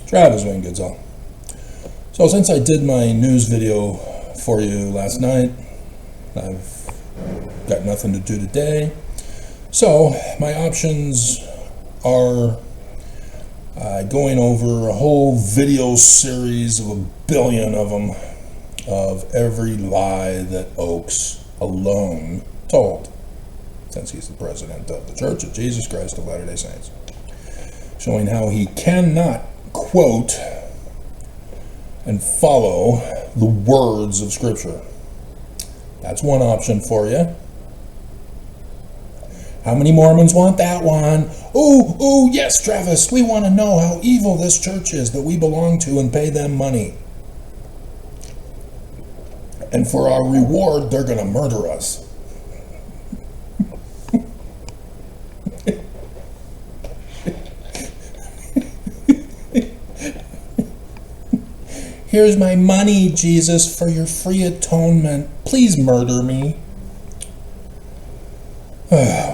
Travis Wayne Goodsell. So since I did my news video for you last night, I've got nothing to do today. So my options are going over a whole video series of 1 billion of them of every lie that Oakes alone told, since he's the president of the Church of Jesus Christ of Latter-day Saints, showing how he cannot quote and follow the words of Scripture. That's one option for you. How many Mormons want that one? Oh, yes, Travis, we want to know how evil this church is that we belong to and pay them money. And for our reward, they're going to murder us. Here's my money, Jesus, for your free atonement. Please murder me.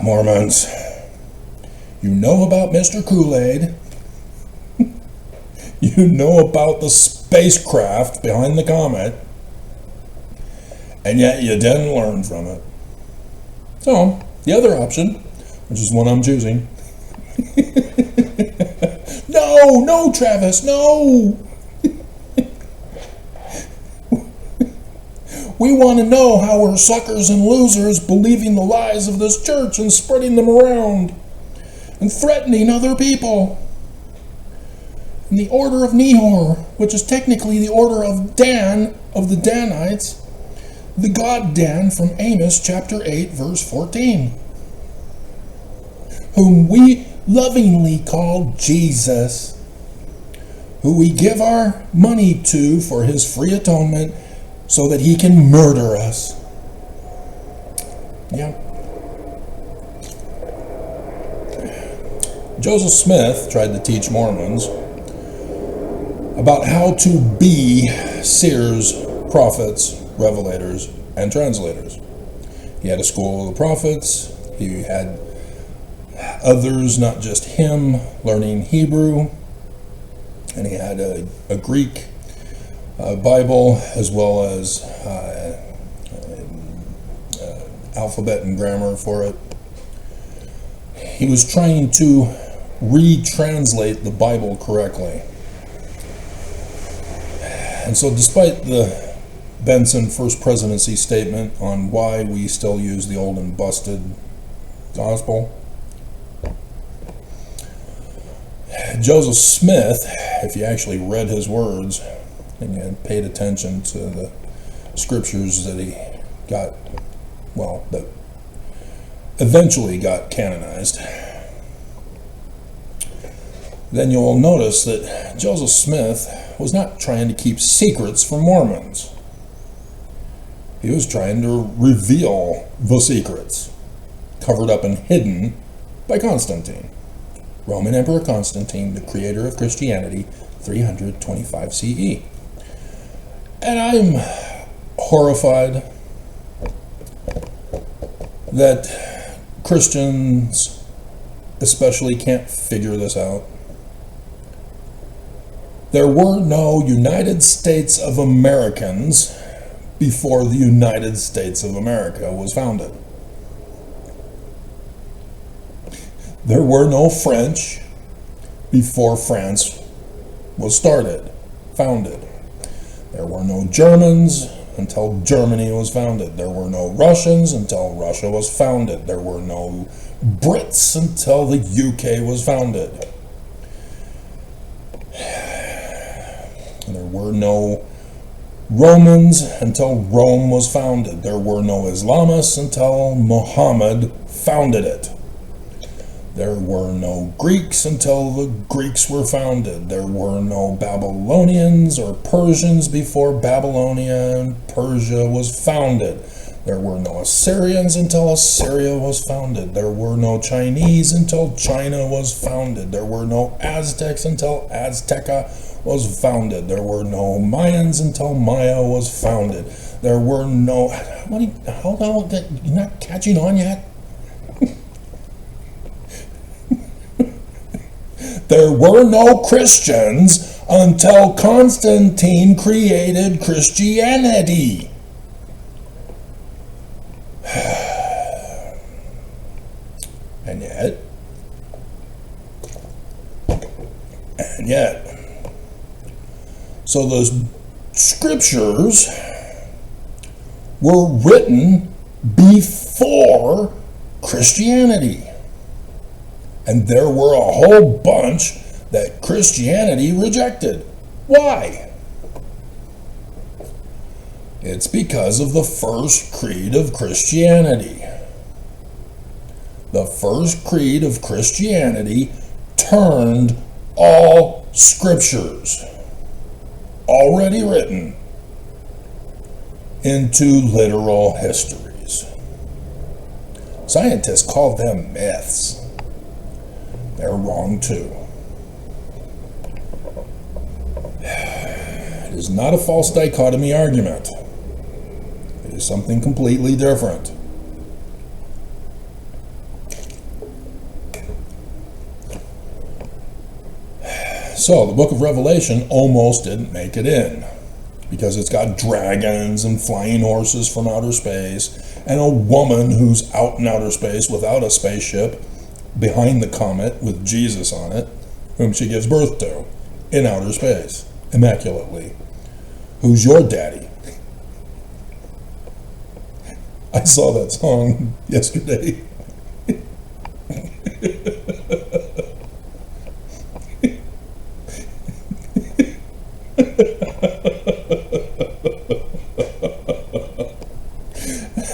Mormons, you know about Mr. Kool-Aid. You know about the spacecraft behind the comet. And yet you didn't learn from it. So, the other option, which is one I'm choosing. No, Travis, no! We want to know how we're suckers and losers believing the lies of this church and spreading them around and threatening other people. And the Order of Nehor, which is technically the Order of Dan, of the Danites, the god Dan from Amos chapter 8 verse 14, whom we lovingly call Jesus, who we give our money to for his free atonement so that he can murder us. Yeah. Joseph Smith tried to teach Mormons about how to be seers, prophets, revelators, and translators. He had a school of the prophets. He had others, not just him, learning Hebrew. And he had a Greek Bible, as well as alphabet and grammar for it. He was trying to retranslate the Bible correctly. And so despite the Benson First Presidency statement on why we still use the old and busted gospel, Joseph Smith, if you actually read his words and you paid attention to the scriptures that he got, well, that eventually got canonized, then you'll notice that Joseph Smith was not trying to keep secrets from Mormons. He was trying to reveal the secrets covered up and hidden by Constantine, Roman Emperor Constantine, the creator of Christianity, 325 CE. And I'm horrified that Christians especially can't figure this out. There were no United States of Americans before the United States of America was founded. There were no French before France was founded. There were no Germans until Germany was founded. There were no Russians until Russia was founded. There were no Brits until the UK was founded. And there were no Romans until Rome was founded. There were no Islamists until Muhammad founded it. There were no Greeks until the Greeks were founded. There were no Babylonians or Persians before Babylonia and Persia was founded. There were no Assyrians until Assyria was founded. There were no Chinese until China was founded. There were no Aztecs until Azteca was founded. There were no Mayans until Maya was founded. There were no... Hold on, you're not catching on yet? There were no Christians until Constantine created Christianity. And yet, so those scriptures were written before Christianity. And there were a whole bunch that Christianity rejected. Why? It's because of the first creed of Christianity. The first creed of Christianity turned all scriptures already written into literal histories. Scientists call them myths. They're wrong too. It is not a false dichotomy argument. It is something completely different. So, the book of Revelation almost didn't make it in because it's got dragons and flying horses from outer space and a woman who's out in outer space without a spaceship behind the comet with Jesus on it, whom she gives birth to in outer space, immaculately. Who's your daddy? I saw that song yesterday.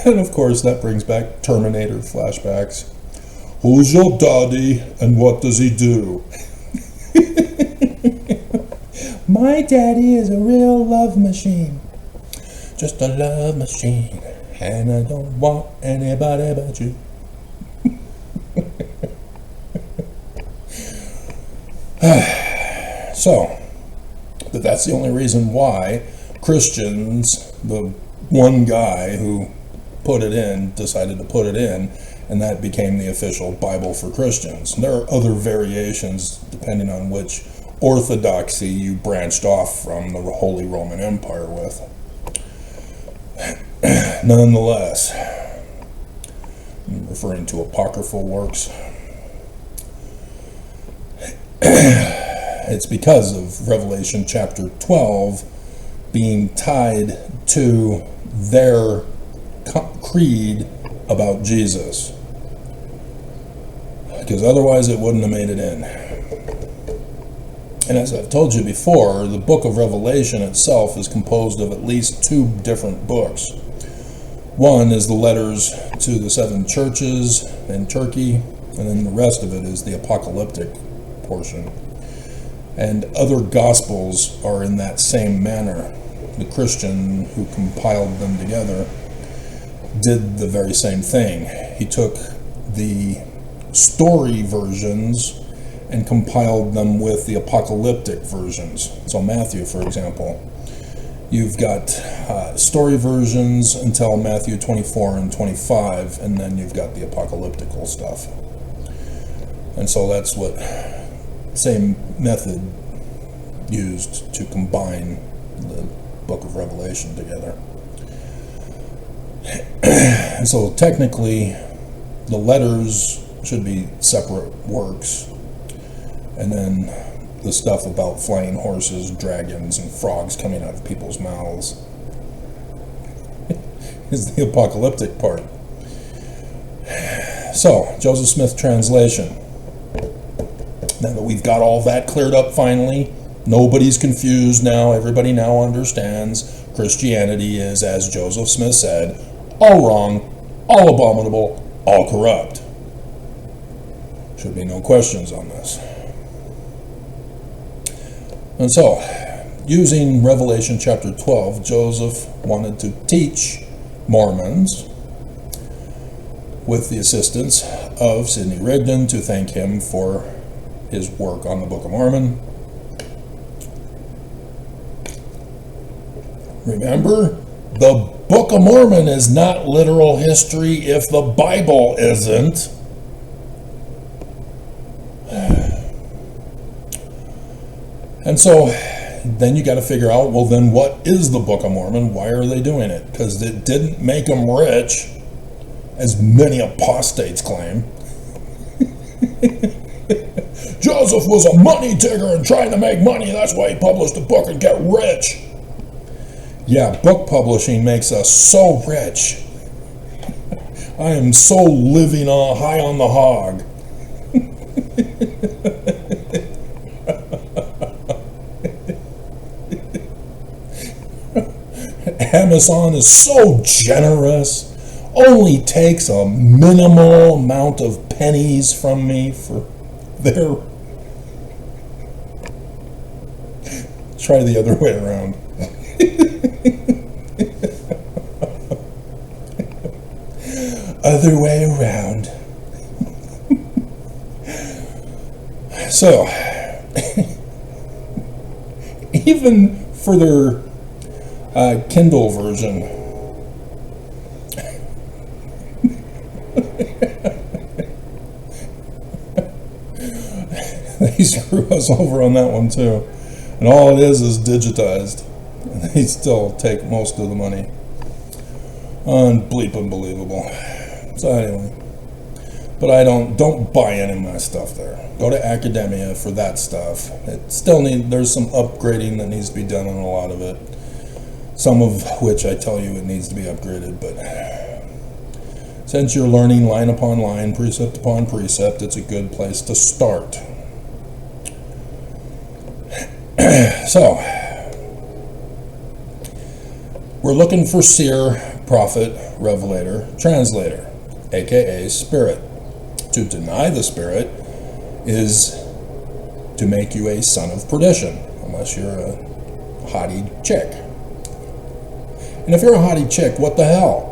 And of course that brings back Terminator flashbacks. Who's your daddy and what does he do? My daddy is a real love machine. Just a love machine. And I don't want anybody but you. So, but that's the only reason why Christians, the one guy who put it in, decided to put it in, and that became the official Bible for Christians. And there are other variations depending on which orthodoxy you branched off from the Holy Roman Empire with. Nonetheless, I'm referring to apocryphal works. It's because of Revelation chapter 12 being tied to their creed about Jesus. Because otherwise it wouldn't have made it in. And as I've told you before, the book of Revelation itself is composed of at least 2 different books. One is the letters to the 7 churches in Turkey, and then the rest of it is the apocalyptic portion. And other gospels are in that same manner. The Christian who compiled them together did the very same thing. He took the story versions and compiled them with the apocalyptic versions. So Matthew, for example, you've got story versions until Matthew 24 and 25, and then you've got the apocalyptical stuff. And so that's what same method used to combine the book of Revelation together. And so technically the letters should be separate works, and then the stuff about flying horses, dragons, and frogs coming out of people's mouths is the apocalyptic part. So, Joseph Smith translation. Now that we've got all that cleared up finally, nobody's confused now, everybody now understands Christianity is, as Joseph Smith said, all wrong, all abominable, all corrupt. Should be no questions on this. And so, using Revelation chapter 12, Joseph wanted to teach Mormons with the assistance of Sidney Rigdon to thank him for his work on the Book of Mormon. Remember, the Book of Mormon is not literal history if the Bible isn't. And so then you got to figure out, well, then what is the Book of Mormon? Why are they doing it? Because it didn't make them rich, as many apostates claim. Joseph was a money digger and trying to make money. That's why he published a book and get rich. Yeah, book publishing makes us so rich. I am so living high on the hog. Amazon is so generous, only takes a minimal amount of pennies from me for their... Try the other way around. Other way around. So, even for their Kindle version, they screw us over on that one too. And all it is digitized. And they still take most of the money. Unbelievable. So anyway, but I don't buy any of my stuff there. Go to Academia for that stuff. It still there's some upgrading that needs to be done on a lot of it. Some of which I tell you it needs to be upgraded, but since you're learning line upon line, precept upon precept, it's a good place to start. So, we're looking for seer, prophet, revelator, translator, aka SPiRiT. To deny the SPiRiT is to make you a son of perdition, unless you're a haughty chick. And if you're a haughty chick, what the hell?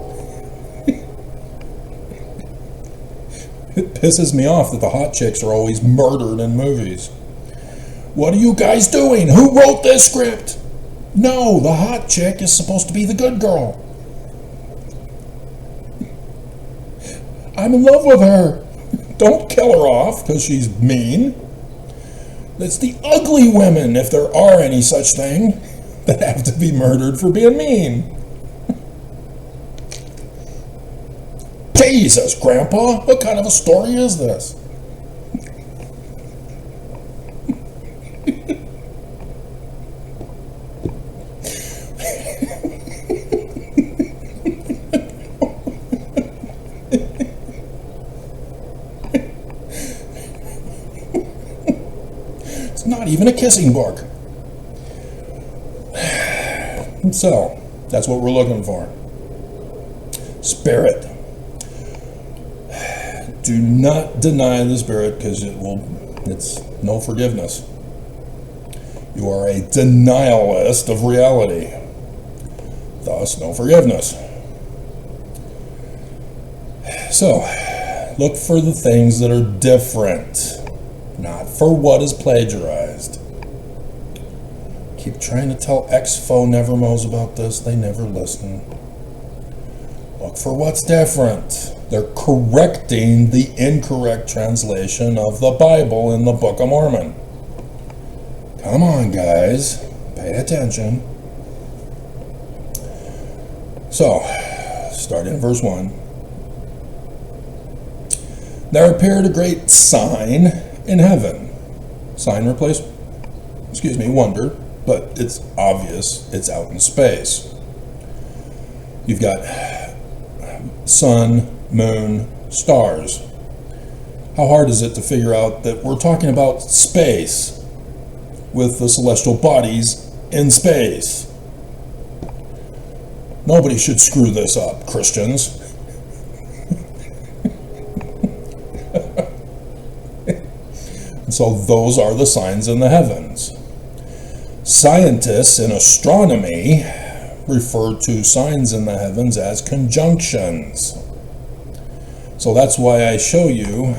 It pisses me off that the hot chicks are always murdered in movies. What are you guys doing? Who wrote this script? No, the hot chick is supposed to be the good girl. I'm in love with her. Don't kill her off because she's mean. It's the ugly women, if there are any such thing, that have to be murdered for being mean. Jesus, Grandpa, what kind of a story is this? It's not even a kissing book. So, that's what we're looking for. SPiRiT. Do not deny the SPiRiT, because it's no forgiveness. You are a denialist of reality. Thus, no forgiveness. So, look for the things that are different, not for what is plagiarized. Keep trying to tell Exfo Nevermos about this, they never listen. Look for what's different. They're correcting the incorrect translation of the Bible in the Book of Mormon. Come on, guys, pay attention. So, starting in verse 1. There appeared a great sign in heaven. Sign replaced, wonder, but it's obvious it's out in space. You've got sun, moon, stars. How hard is it to figure out that we're talking about space with the celestial bodies in space? Nobody should screw this up, Christians. And so those are the signs in the heavens. Scientists in astronomy refer to signs in the heavens as conjunctions. So that's why I show you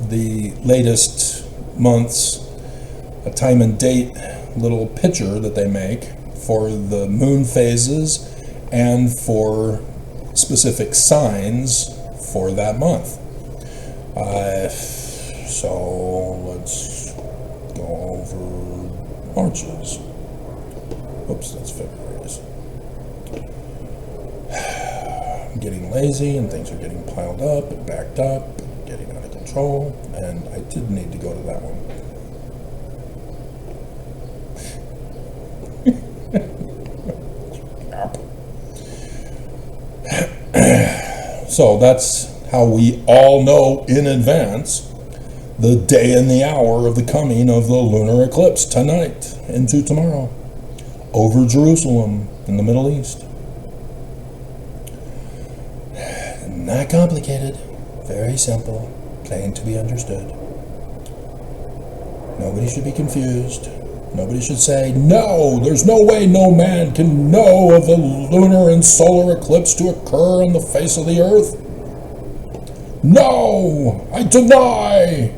the latest month's a time and date little picture that they make for the moon phases and for specific signs for that month. So let's go over, marches. Oops, that's February's. I'm getting lazy and things are getting piled up and backed up, and getting out of control, and I did need to go to that one. So that's how we all know in advance the day and the hour of the coming of the lunar eclipse tonight into tomorrow over Jerusalem in the Middle East. Not complicated, very simple, plain to be understood. Nobody should be confused. Nobody should say, no, there's no way no man can know of the lunar and solar eclipse to occur on the face of the earth. No, I deny.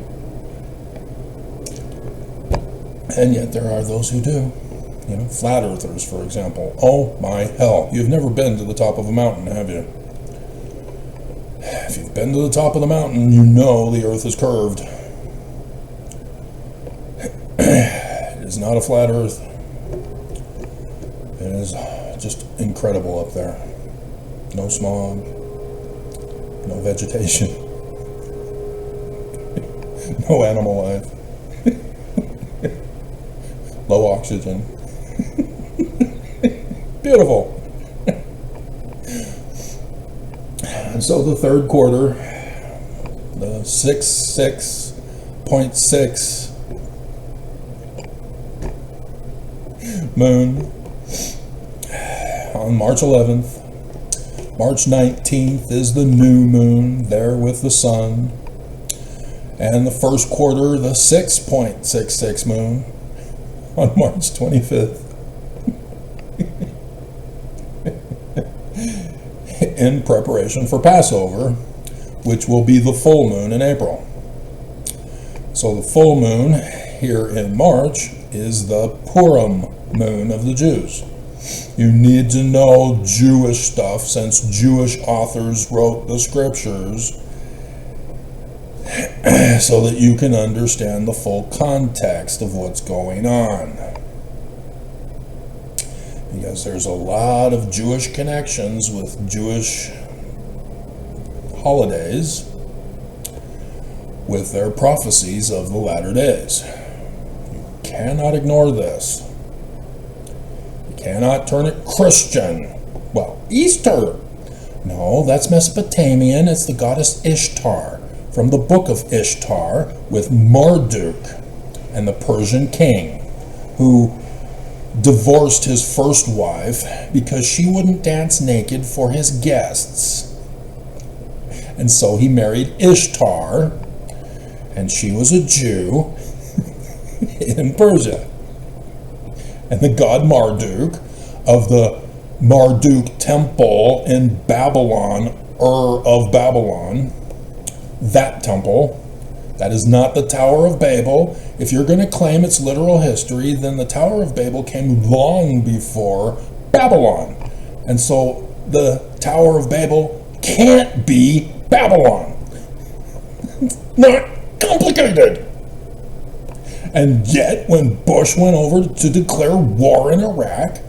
And yet there are those who do. You know, flat earthers, for example. Oh my hell, you've never been to the top of a mountain, have you? If you've been to the top of the mountain, you know the earth is curved. It is not a flat earth. It is just incredible up there. No smog, no vegetation, no animal life, low oxygen. Beautiful. And so the third quarter, the 6.6 moon on March 11th. March 19th is the new moon there with the sun. And the first quarter, the 6.66 moon on March 25th. In preparation for Passover, which will be the full moon in April. So the full moon here in March is the Purim moon of the Jews. You need to know Jewish stuff since Jewish authors wrote the scriptures so that you can understand the full context of what's going on. Because there's a lot of Jewish connections with Jewish holidays with their prophecies of the latter days. You cannot ignore this. You cannot turn it Christian. Well, Easter. No, that's Mesopotamian. It's the goddess Ishtar from the book of Ishtar with Marduk and the Persian king who divorced his first wife because she wouldn't dance naked for his guests. And so he married Ishtar, and she was a Jew in Persia. And the god Marduk of the Marduk temple in Babylon, of Babylon, that temple, that is not the Tower of Babel. If you're going to claim it's literal history, then the Tower of Babel came long before Babylon. And so the Tower of Babel can't be Babylon. Not complicated. And yet, when Bush went over to declare war in Iraq,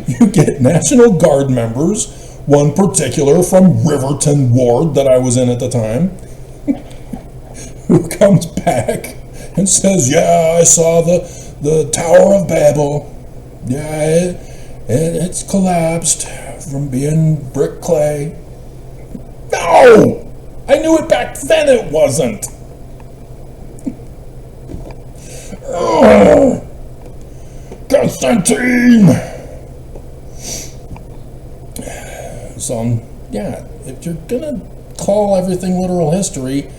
you get National Guard members, one particular from Riverton Ward that I was in at the time, who comes back and says, yeah, I saw the Tower of Babel. Yeah, it's collapsed from being brick clay. No! I knew it back then it wasn't. Constantine! So, yeah, if you're gonna call everything literal history,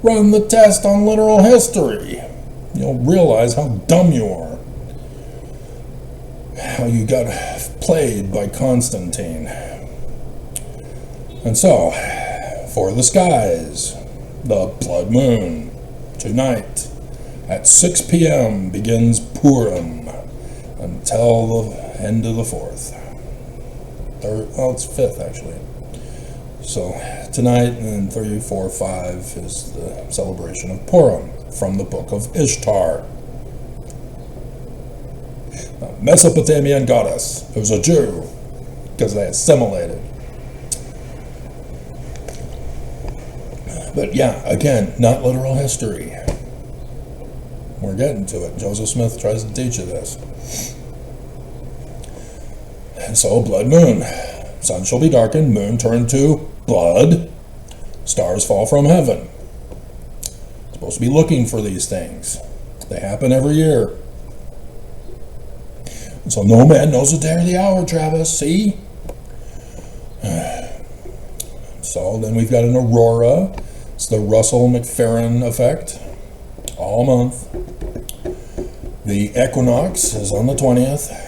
run the test on literal history. You'll realize how dumb you are. How you got played by Constantine. And so, for the skies, the blood moon. Tonight, at 6 p.m. begins Purim until the end of the 4th. Well, it's 5th, actually. So tonight in 3, 4, 5 is the celebration of Purim from the book of Ishtar, a Mesopotamian goddess who's a Jew because they assimilated. But yeah, again, not literal history. We're getting to it. Joseph Smith tries to teach you this. And so, blood moon. Sun shall be darkened, moon turned to blood, stars fall from heaven. Supposed to be looking for these things. They happen every year. And so no man knows the day or the hour, Travis, see? So then we've got an aurora. It's the Russell-McFerrin effect, all month. The equinox is on the 20th.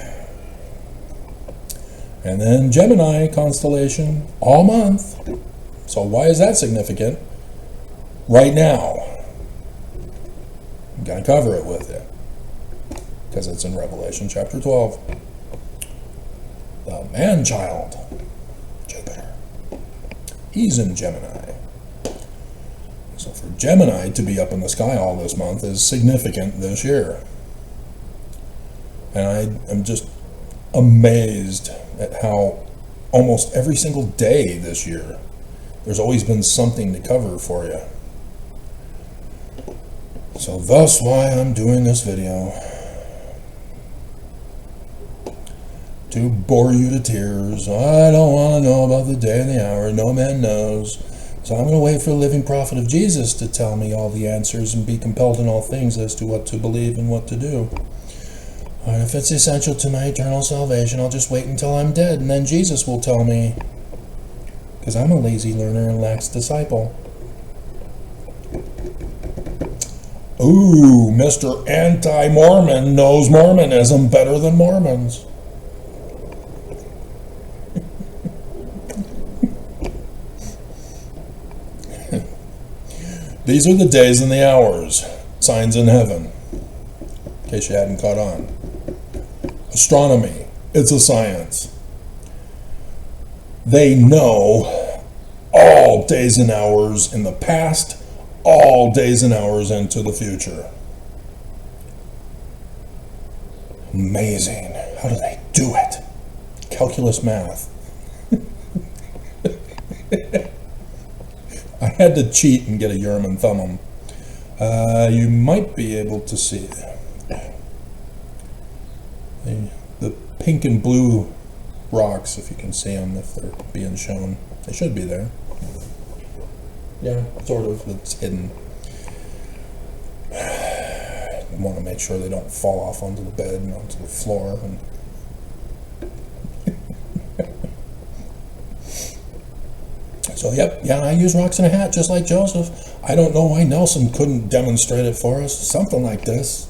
And then Gemini constellation, all month. So why is that significant? Right now. I'm going to cover it with you. Because it's in Revelation chapter 12. The man-child, Jupiter. He's in Gemini. So for Gemini to be up in the sky all this month is significant this year. And I am just amazed at how almost every single day this year there's always been something to cover for you. So thus why I'm doing this video, to bore you to tears. I don't want to know about the day and the hour, no man knows. So I'm going to wait for the living prophet of Jesus to tell me all the answers and be compelled in all things as to what to believe and what to do. And if it's essential to my eternal salvation, I'll just wait until I'm dead, and then Jesus will tell me. Because I'm a lazy learner and lax disciple. Ooh, Mr. Anti-Mormon knows Mormonism better than Mormons. These are the days and the hours, signs in heaven, in case you hadn't caught on. Astronomy, it's a science. They know all days and hours in the past, all days and hours into the future. Amazing. How do they do it? Calculus math. I had to cheat and get a Urim and Thummim. You might be able to see the pink and blue rocks, if you can see them, if they're being shown. They should be there. Yeah, sort of. It's hidden. I want to make sure they don't fall off onto the bed and onto the floor. And so, yep, yeah, I use rocks in a hat, just like Joseph. I don't know why Nelson couldn't demonstrate it for us. Something like this.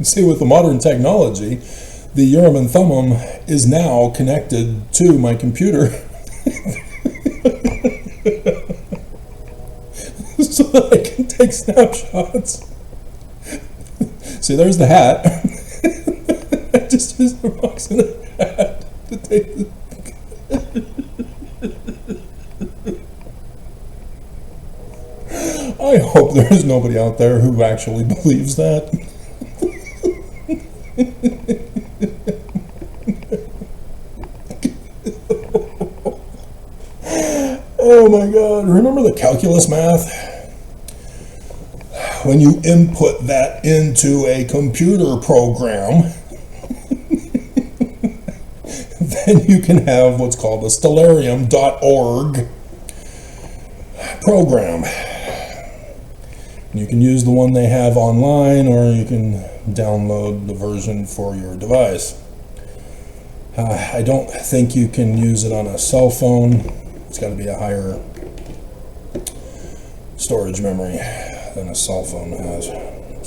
See, with the modern technology, the Urim and Thummim is now connected to my computer. So that I can take snapshots. See, there's the hat. I just use the rocks in a hat to take the... I hope there's nobody out there who actually believes that. Oh my God, remember the calculus math? When you input that into a computer program, then you can have what's called a stellarium.org program. You can use the one they have online, or you can download the version for your device. I don't think you can use it on a cell phone. It's got to be a higher storage memory than a cell phone has.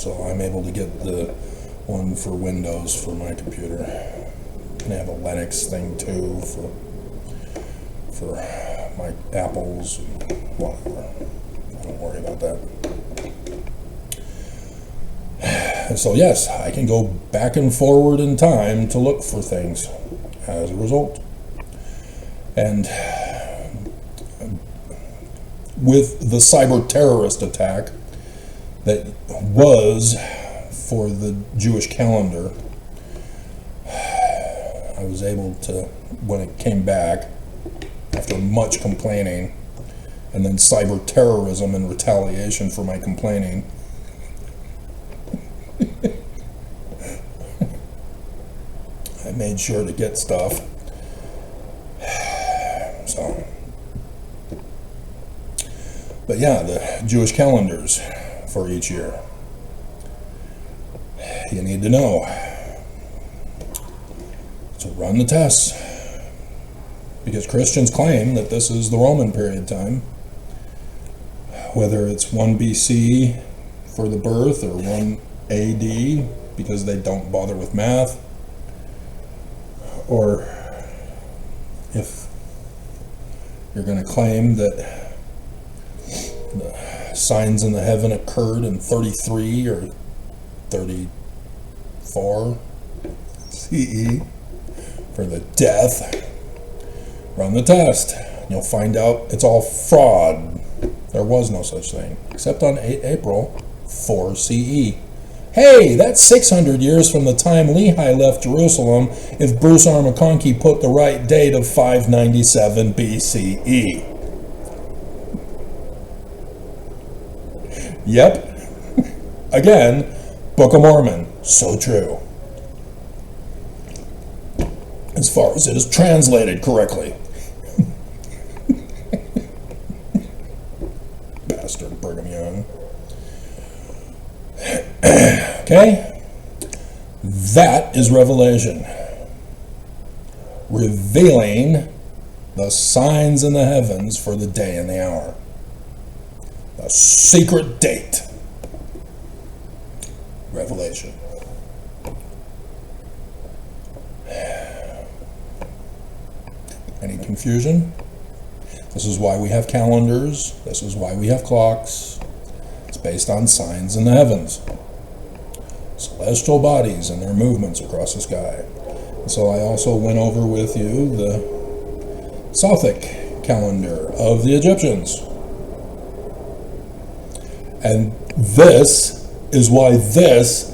So I'm able to get the one for Windows for my computer. And I have a Linux thing too for my Apples and whatever. Don't worry about that. So yes, I can go back and forward in time to look for things as a result. And with the cyber terrorist attack that was for the Jewish calendar, I was able to, when it came back, after much complaining, and then cyber terrorism in retaliation for my complaining, I made sure to get stuff. So, but yeah, the Jewish calendars for each year. You need to know. So run the tests. Because Christians claim that this is the Roman period time. Whether it's 1 BC for the birth or 1 AD because they don't bother with math. Or if you're going to claim that the signs in the heaven occurred in 33 or 34 CE for the death, run the test. You'll find out it's all fraud. There was no such thing, except on 8 April 4 CE. Hey, that's 600 years from the time Lehi left Jerusalem if Bruce R. McConkie put the right date of 597 BCE. Yep. Again, Book of Mormon. So true. As far as it is translated correctly. Bastard Brigham Young. Okay? That is Revelation. Revealing the signs in the heavens for the day and the hour. The secret date. Revelation. Any confusion? This is why we have calendars. This is why we have clocks. It's based on signs in the heavens. Celestial bodies and their movements across the sky. So I also went over with you the Sothic calendar of the Egyptians. And this is why this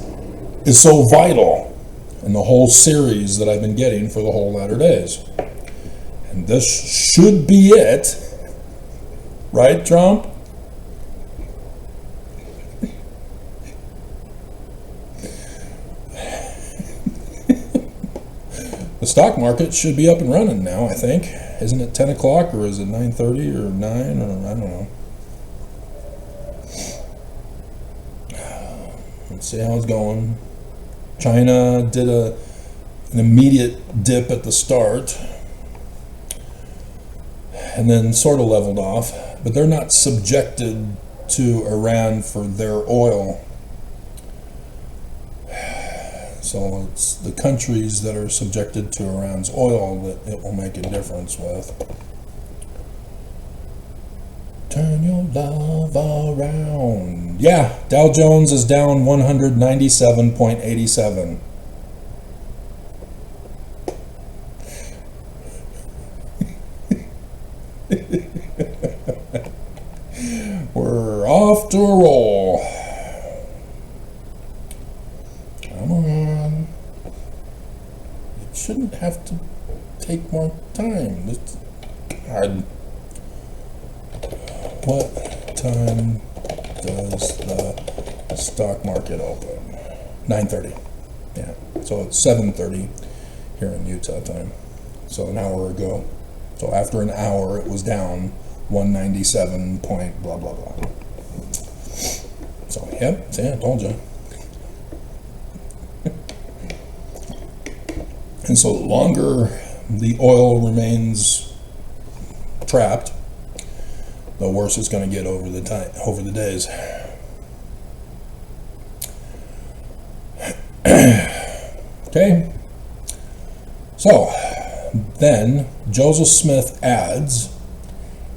is so vital in the whole series that I've been getting for the whole latter days. And this should be it. Right, Trump? The stock market should be up and running now, I think. Isn't it 10 o'clock or is it 9:30 or 9 or I don't know. Let's see how it's going. China did an immediate dip at the start and then sort of leveled off, but they're not subjected to Iran for their oil. So it's the countries that are subjected to Iran's oil that it will make a difference with. Turn your love around. Yeah, Dow Jones is down 197.87. We're off to a roll. Come on. It shouldn't have to take more time. God. What time does the stock market open? 9:30. Yeah. So it's 7:30 here in Utah time. So an hour ago. So after an hour, it was down 197 point blah, blah, blah. So, yep, see, I told you. And so the longer the oil remains trapped, the worse it's going to get over the days. Okay. So, then Joseph Smith adds,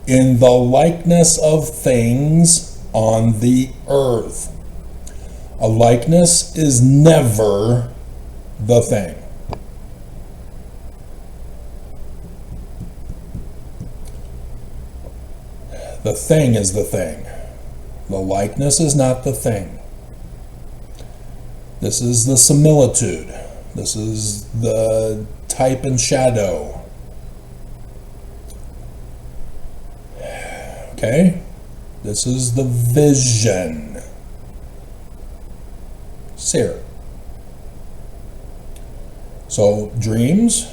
in the likeness of things on the earth. A likeness is never the thing. The thing is the thing. The likeness is not the thing. This is the similitude. This is the type and shadow. Okay? This is the vision. SPiRiT. So, dreams.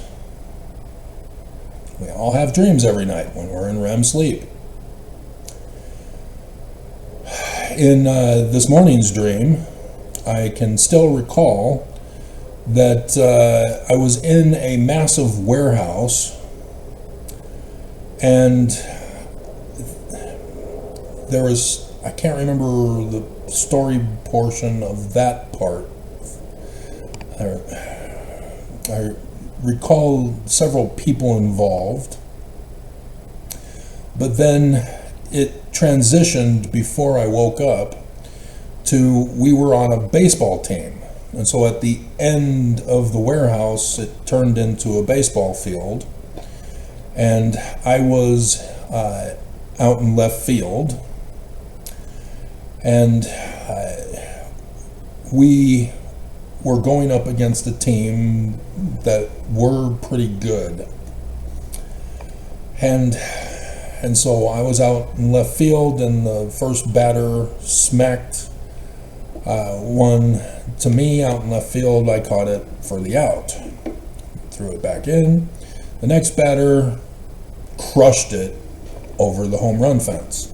We all have dreams every night when we're in REM sleep. In this morning's dream, I can still recall that I was in a massive warehouse, and there was, I can't remember the story portion of that part. I recall several people involved, but then it transitioned before I woke up to we were on a baseball team. And so at the end of the warehouse, it turned into a baseball field. And I was out in left field. And we were going up against a team that were pretty good. And so I was out in left field, and the first batter smacked one to me out in left field. I caught it for the out, threw it back in. The next batter crushed it over the home run fence.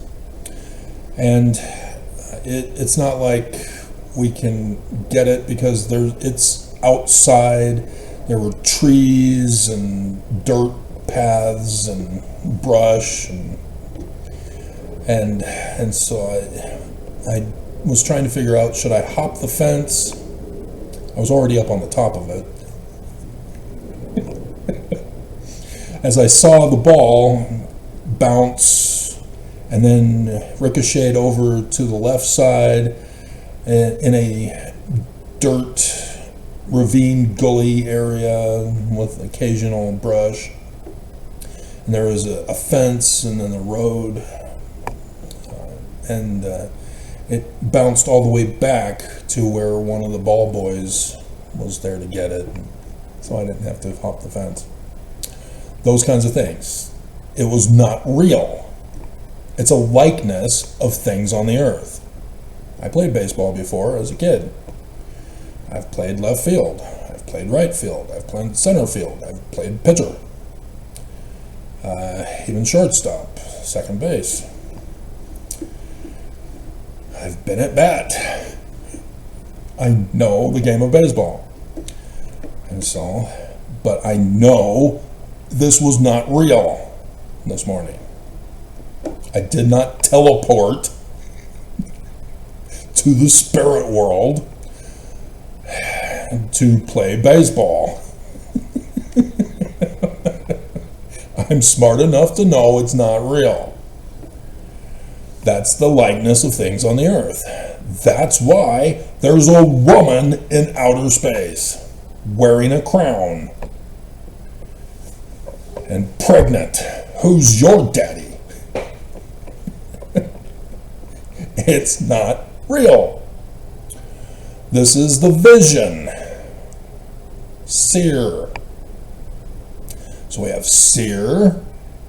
And it's not like we can get it because it's outside. There were trees and dirt paths and brush, and so I was trying to figure out, should I hop the fence? I was already up on the top of it. As I saw the ball bounce and then ricocheted over to the left side in a dirt ravine gully area with occasional brush. And there was a fence and then a road, and it bounced all the way back to where one of the ball boys was there to get it, so I didn't have to hop the fence. Those kinds of things. It was not real. It's a likeness of things on the earth. I played baseball before as a kid. I've played left field. I've played right field. I've played center field. I've played pitcher. Even shortstop, second base. I've been at bat. I know the game of baseball. And so, but I know this was not real this morning. I did not teleport to the spirit world to play baseball. I'm smart enough to know it's not real. That's the likeness of things on the earth. That's why there's a woman in outer space wearing a crown and pregnant. Who's your daddy? It's not real. This is the vision. Seer. So we have seer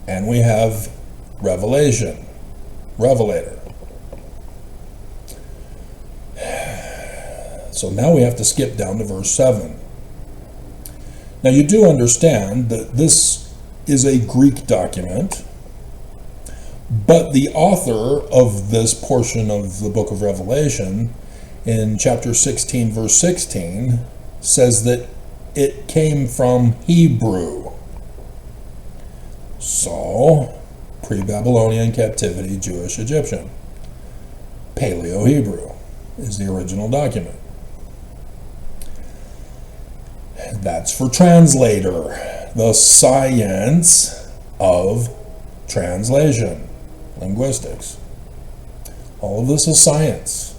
and we have revelation. Revelator. So now we have to skip down to verse 7. Now you do understand that this is a Greek document, but the author of this portion of the book of Revelation in chapter 16 verse 16 says that it came from Hebrew. So, pre-Babylonian captivity, Jewish Egyptian. Paleo-Hebrew is the original document. That's for translator, the science of translation, linguistics. All of this is science.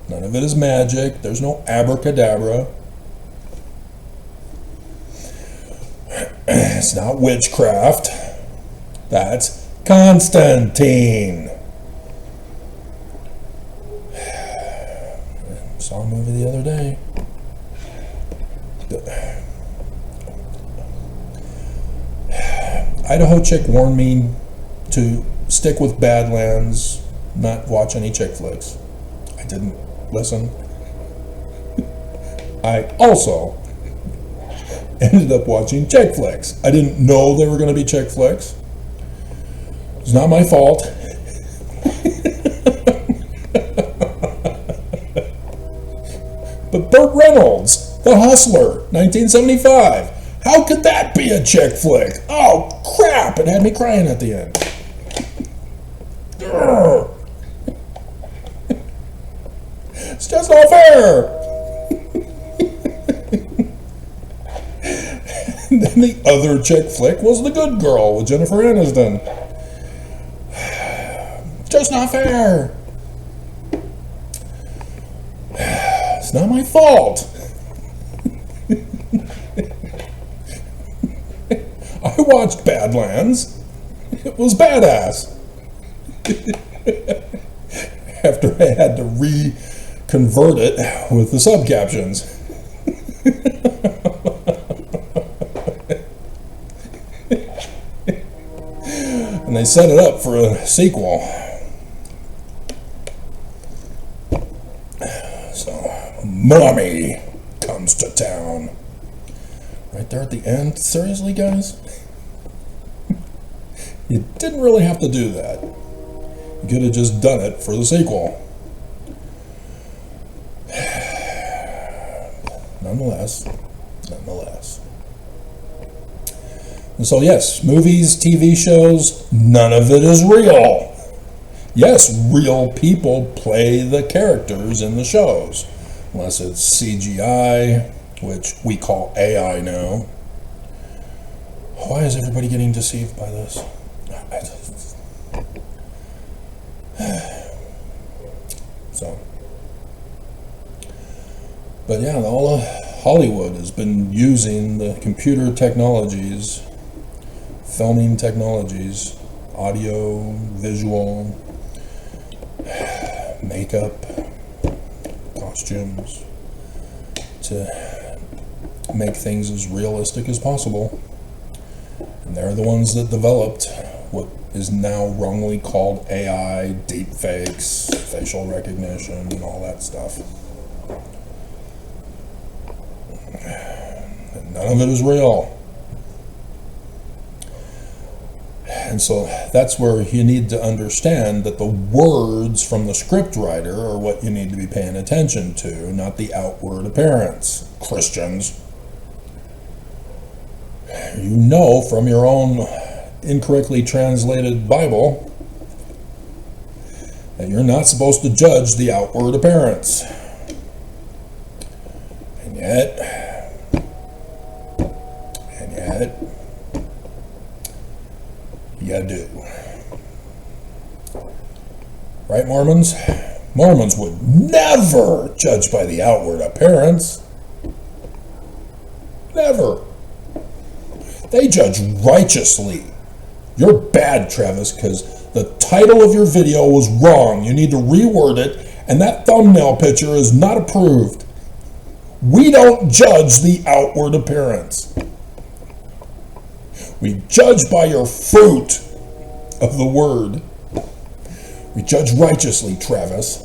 None of it is magic. There's no abracadabra. It's not witchcraft. That's Constantine. Saw a movie the other day. Idaho chick warned me to stick with Badlands, not watch any chick flicks. I didn't listen. I also ended up watching chick flicks. I didn't know they were going to be chick flicks. It's not my fault. But Burt Reynolds, The Hustler, 1975. How could that be a chick flick? Oh, crap! It had me crying at the end. It's just not fair! And then the other chick flick was The Good Girl with Jennifer Aniston. Just not fair! It's not my fault. I watched Badlands. It was badass. After I had to reconvert it with the subcaptions. And they set it up for a sequel. Mommy comes to town. Right there at the end. Seriously, guys? You didn't really have to do that. You could have just done it for the sequel. Nonetheless. And so yes, movies, TV shows, none of it is real. Yes, real people play the characters in the shows. Unless it's CGI, which we call AI now. Why is everybody getting deceived by this? But yeah, all of Hollywood has been using the computer technologies, filming technologies, audio, visual, makeup, costumes, to make things as realistic as possible. And they're the ones that developed what is now wrongly called AI, deepfakes, facial recognition, and all that stuff. And none of it is real. And so that's where you need to understand that the words from the script writer are what you need to be paying attention to, not the outward appearance. Christians, you know from your own incorrectly translated Bible that you're not supposed to judge the outward appearance. And yet, you do. Right, Mormons? Mormons would never judge by the outward appearance. Never. They judge righteously. You're bad, Travis, because the title of your video was wrong. You need to reword it, and that thumbnail picture is not approved. We don't judge the outward appearance. We judge by your fruit of the word. We judge righteously, Travis.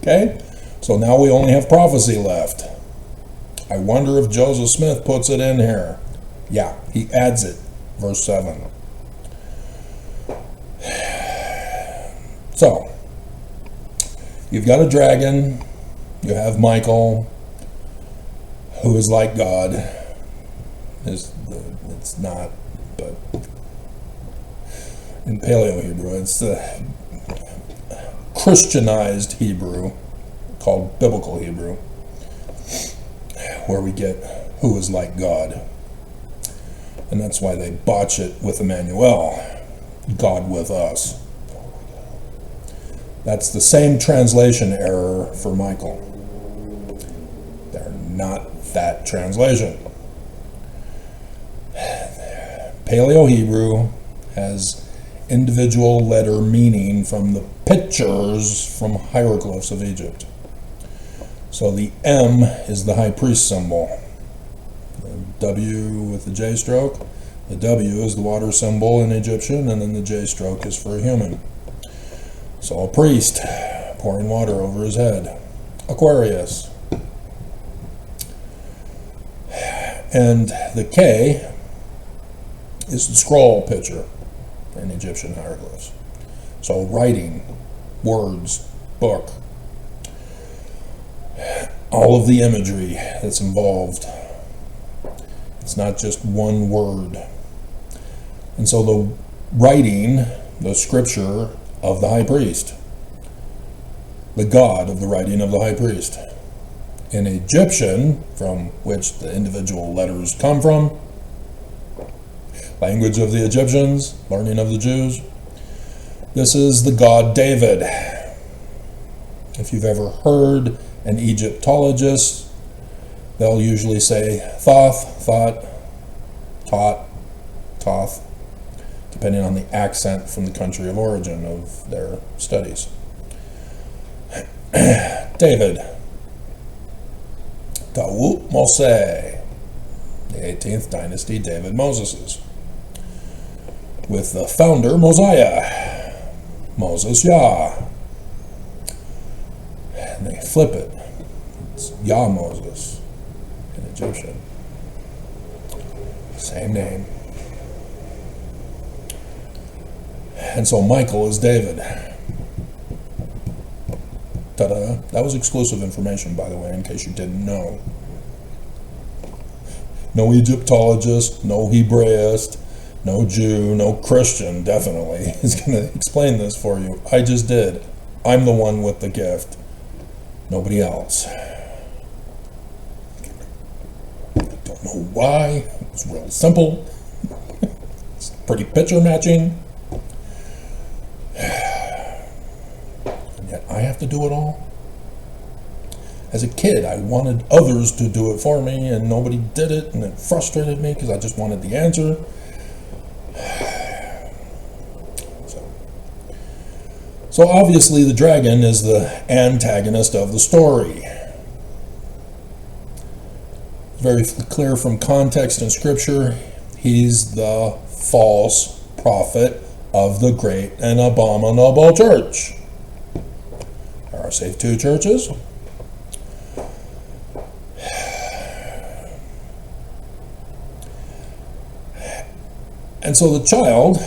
Okay? So now we only have prophecy left. I wonder if Joseph Smith puts it in here. Yeah, he adds it. Verse 7. So, you've got a dragon. You have Michael, who is like God. It's not, but in Paleo Hebrew, it's the Christianized Hebrew, called Biblical Hebrew, where we get who is like God. And that's why they botch it with Emmanuel, God with us. That's the same translation error for Michael. They're not that translation. Paleo-Hebrew has individual letter meaning from the pictures from hieroglyphs of Egypt. So the M is the high priest symbol. The W with the J stroke. The W is the water symbol in Egyptian, and then the J stroke is for a human. So a priest pouring water over his head. Aquarius. And the K is the scroll picture in Egyptian hieroglyphs. So writing, words, book, all of the imagery that's involved. It's not just one word. And so the writing, the scripture of the high priest, the God of the writing of the high priest. In Egyptian, from which the individual letters come from, language of the Egyptians, learning of the Jews, this is the god David. If you've ever heard an Egyptologist, they'll usually say Thoth, Thought, Tot, Toth, depending on the accent from the country of origin of their studies. David. Tawut Mose, the 18th dynasty David Moses's, with the founder Mosiah, Moses Yah. And they flip it. It's Yah Moses in Egyptian. Same name. And so Michael is David. Ta-da. That was exclusive information, by the way, in case you didn't know. No Egyptologist, no Hebraist, no Jew, no Christian, definitely, is going to explain this for you. I just did. I'm the one with the gift. Nobody else. I don't know why. It's real simple. It's pretty picture matching. I have to do it all. As a kid, I wanted others to do it for me, and nobody did it, and it frustrated me because I just wanted the answer. So obviously the dragon is the antagonist of the story. It's very clear from context in Scripture. He's the false prophet of the great and abominable church. There are saved two churches. And so the child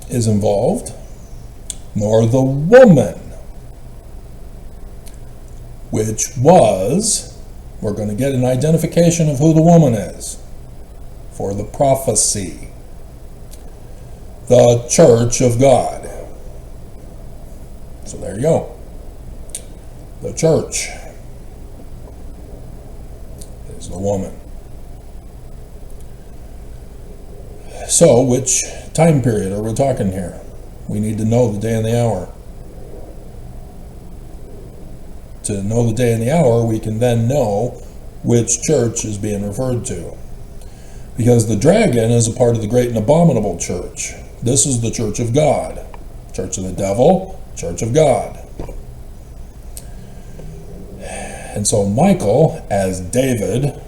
is involved, nor the woman, which was, we're going to get an identification of who the woman is for the prophecy, the church of God. So there you go. The church is the woman. So, which time period are we talking here? We need to know the day and the hour. To know the day and the hour, we can then know which church is being referred to. Because the dragon is a part of the great and abominable church. This is the church of God. Church of the devil, church of God. And so Michael, as David,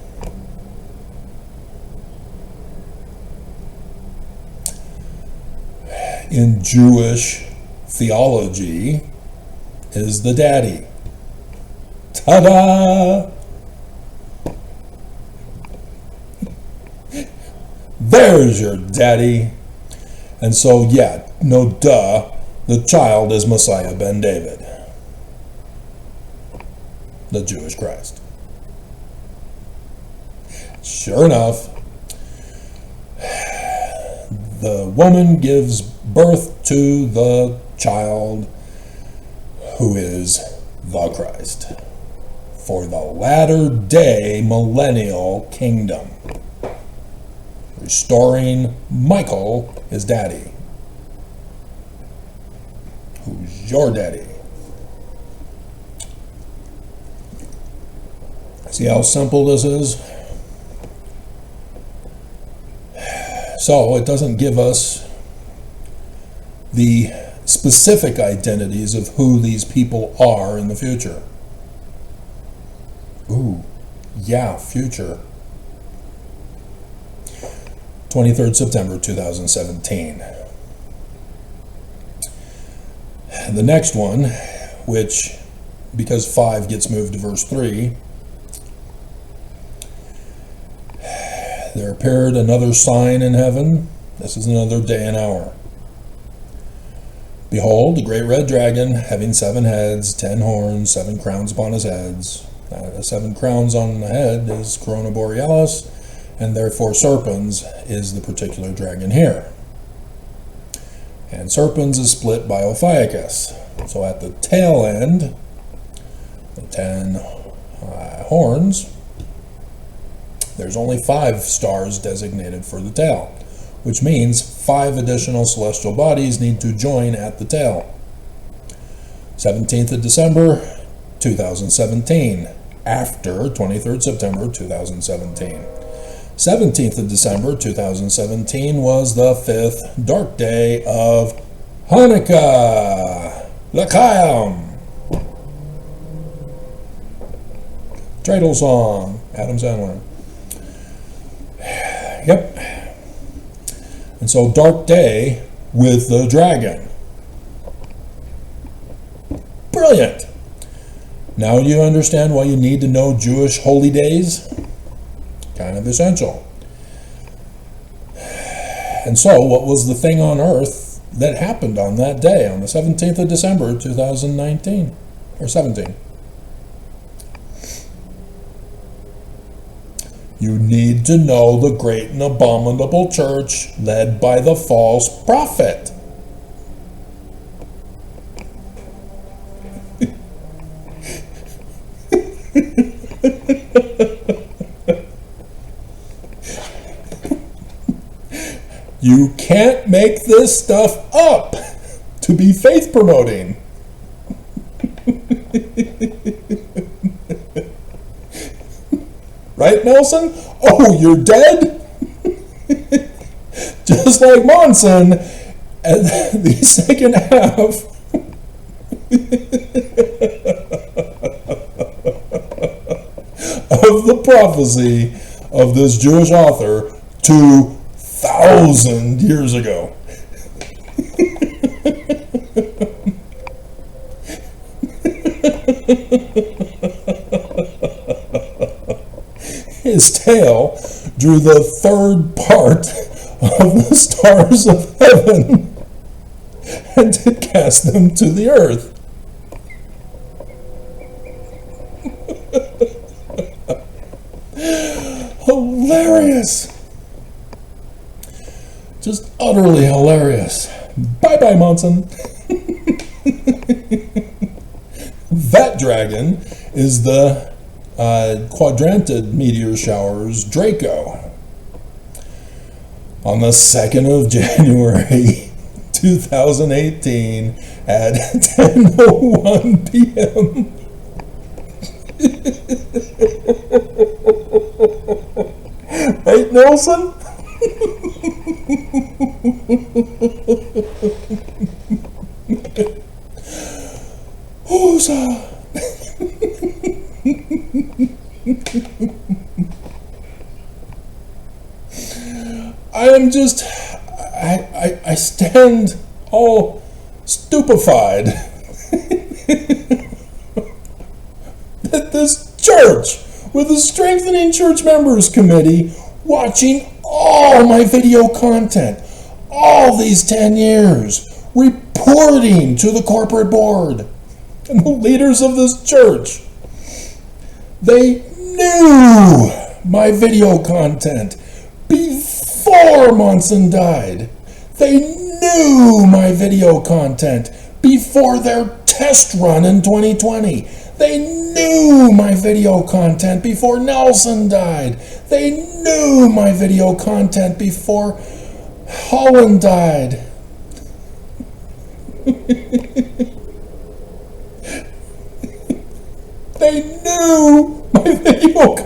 in Jewish theology, is the daddy. Ta-da! There's your daddy. And so, yeah, no duh, the child is Messiah ben David, the Jewish Christ. Sure enough, the woman gives birth to the child who is the Christ for the latter day millennial kingdom, restoring Michael, his daddy. your daddy. See how simple this is? So it doesn't give us the specific identities of who these people are in the future. Ooh, yeah, future. 23rd September 2017. The next one, which, because 5 gets moved to verse 3, there appeared another sign in heaven. This is another day and hour. Behold, a great red dragon, having 7 heads, 10 horns, 7 crowns upon his heads. The 7 crowns on the head is Corona Borealis, and therefore Serpens is the particular dragon here. And Serpens is split by Ophiuchus. So at the tail end, the 10 horns, there's only 5 stars designated for the tail, which means 5 additional celestial bodies need to join at the tail. 17th of December, 2017, after 23rd September 2017. 17th of December 2017 was the 5th dark day of Hanukkah, L'chaim. Dreidel song, Adam Sandler. Yep. And so dark day with the dragon. Brilliant. Now you understand why you need to know Jewish holy days? Kind of essential. And so what was the thing on earth that happened on that day, on the 17th of December 2019, or 17? You need to know the great and abominable church led by the false prophet. You can't make this stuff up to be faith promoting. Right, Nelson? Oh, you're dead? Just like Monson at the second half. Of the prophecy of this Jewish author 2,000 years ago. His tail drew the 3rd part of the stars of heaven and did cast them to the earth. Hilarious. Just utterly hilarious. Bye-bye, Monson. That dragon is the quadrantid meteor showers Draco. On the 2nd of January 2018 at 10:01 p.m. Right, Nelson? Who's I stand all stupefied that this church, with a strengthening church members committee, watching all my video content, all these 10 years, reporting to the corporate board and the leaders of this church. They knew my video content before Monson died. They knew my video content before their test run in 2020. They knew my video content before Nelson died. They knew my video content before Holland died.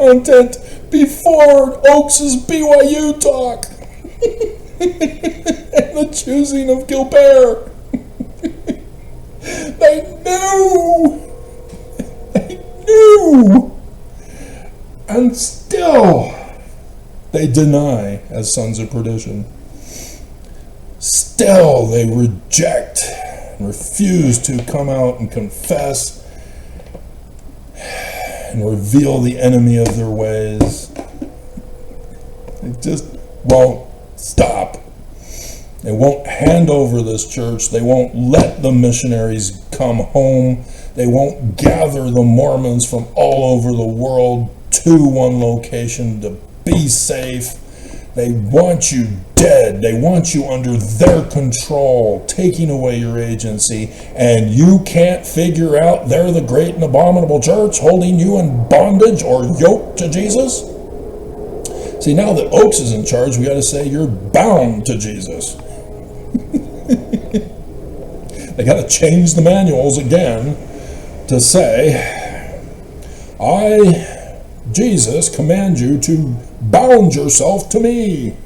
content before Oaks' BYU talk and the choosing of Gilbert. They knew. They knew. And still, they deny as sons of perdition. Still, they reject and refuse to come out and confess and reveal the enemy of their ways. They just won't stop. They won't hand over this church. They won't let the missionaries come home. They won't gather the Mormons from all over the world to one location to be safe. They want you dead. They want you under their control, taking away your agency, and you can't figure out they're the great and abominable church holding you in bondage or yoked to Jesus? See, now that Oaks is in charge, we got to say you're bound to Jesus. They got to change the manuals again to say, I, Jesus, command you to bound yourself to me.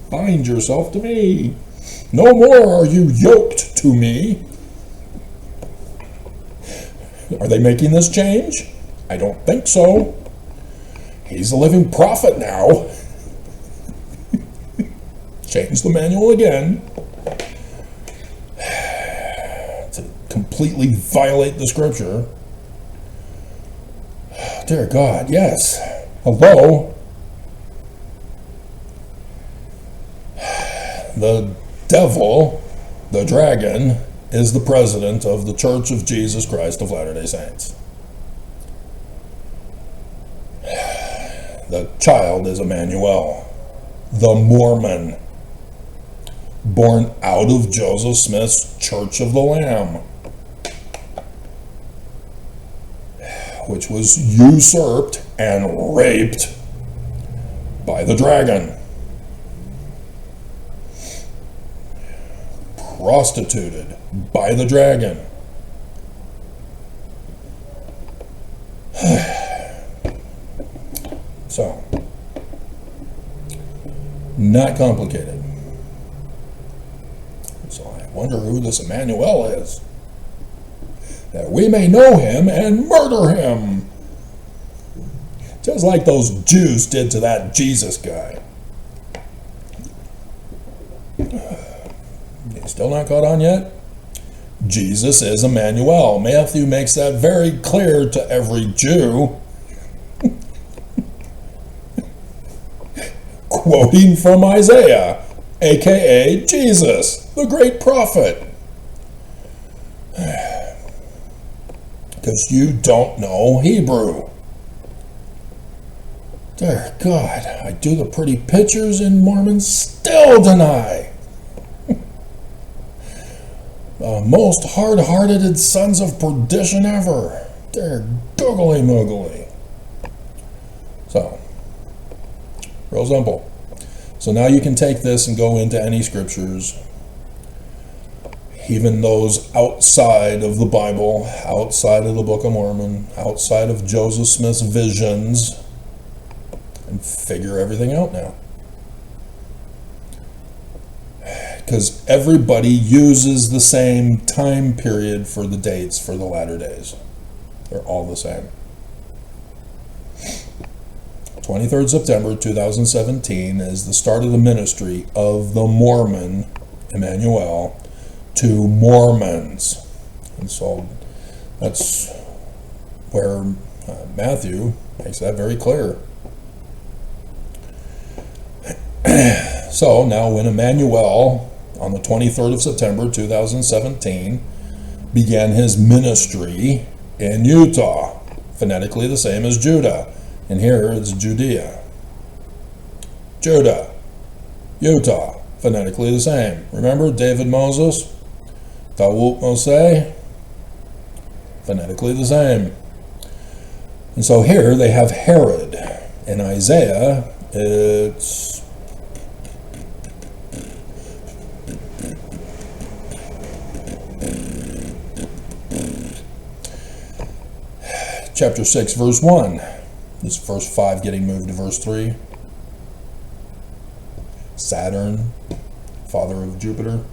Bind yourself to me. No more are you yoked to me. Are they making this change? I don't think so. He's a living prophet now. Change the manual again to completely violate the scripture. Dear God, yes. Hello? The devil, the dragon, is the president of the Church of Jesus Christ of Latter-day Saints. The child is Emmanuel, the Mormon, born out of Joseph Smith's Church of the Lamb, which was usurped and raped by the dragon, prostituted by the dragon. So, not complicated. So I wonder who this Emmanuel is, that we may know him and murder him, just like those Jews did to that Jesus guy. Still not caught on yet? Jesus is Emmanuel. Matthew makes that very clear to every Jew. Quoting from Isaiah, aka Jesus, the great prophet. Because you don't know Hebrew. Dear God, I do the pretty pictures and Mormons still deny. The most hard-hearted sons of perdition ever. They're googly moogly. So, real simple. So now you can take this and go into any scriptures, even those outside of the Bible, outside of the Book of Mormon, outside of Joseph Smith's visions, and figure everything out now. Because everybody uses the same time period for the dates for the latter days. They're all the same. 23rd September 2017 is the start of the ministry of the Mormon, Emmanuel, to Mormons. And so that's where Matthew makes that very clear. So now when Emmanuel, on the 23rd of September 2017, began his ministry in Utah, phonetically the same as Judah, and here it's Judea. Judah, Utah, phonetically the same. Remember David Moses, Tawut Moshe, phonetically the same. And so here they have Herod. In Isaiah, it's chapter 6, verse 1. This verse 5 getting moved to verse 3. Saturn, father of Jupiter.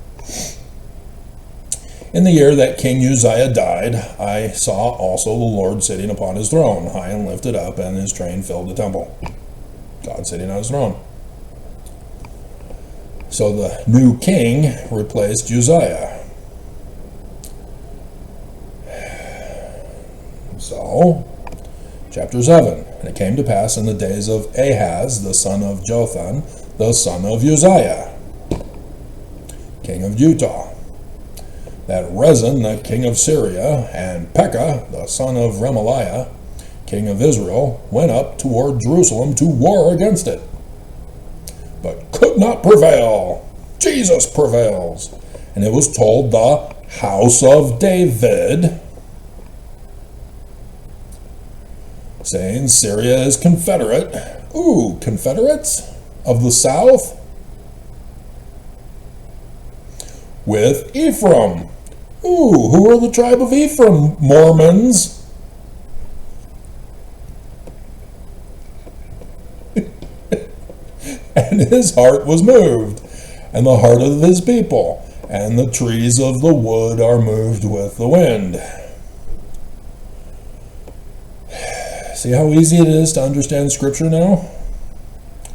In the year that King Uzziah died, I saw also the Lord sitting upon his throne, high and lifted up, and his train filled the temple. God sitting on his throne. So the new king replaced Uzziah. So, chapter 7. And it came to pass in the days of Ahaz, the son of Jotham, the son of Uzziah, king of Judah, that Rezin, the king of Syria, and Pekah, the son of Remaliah, king of Israel, went up toward Jerusalem to war against it, but could not prevail. Jesus prevails. And it was told the house of David, saying, Syria is confederate. Ooh, confederates of the south with Ephraim. Ooh, who are the tribe of Ephraim? Mormons. And his heart was moved, and the heart of his people, and the trees of the wood are moved with the wind. See how easy it is to understand Scripture now?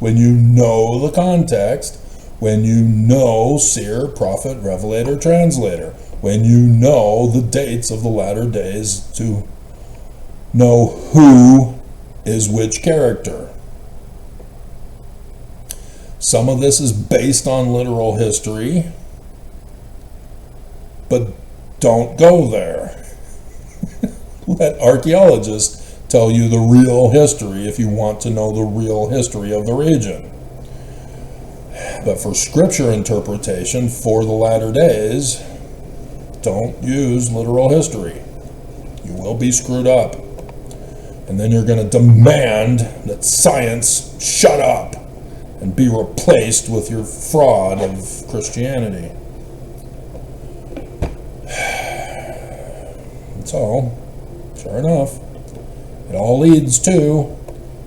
When you know the context, when you know seer, prophet, revelator, translator, when you know the dates of the latter days to know who is which character. Some of this is based on literal history, but don't go there. Let archaeologists tell you the real history if you want to know the real history of the region. But for scripture interpretation for the latter days, don't use literal history. You will be screwed up. And then you're going to demand that science shut up and be replaced with your fraud of Christianity. So, sure enough, it all leads to,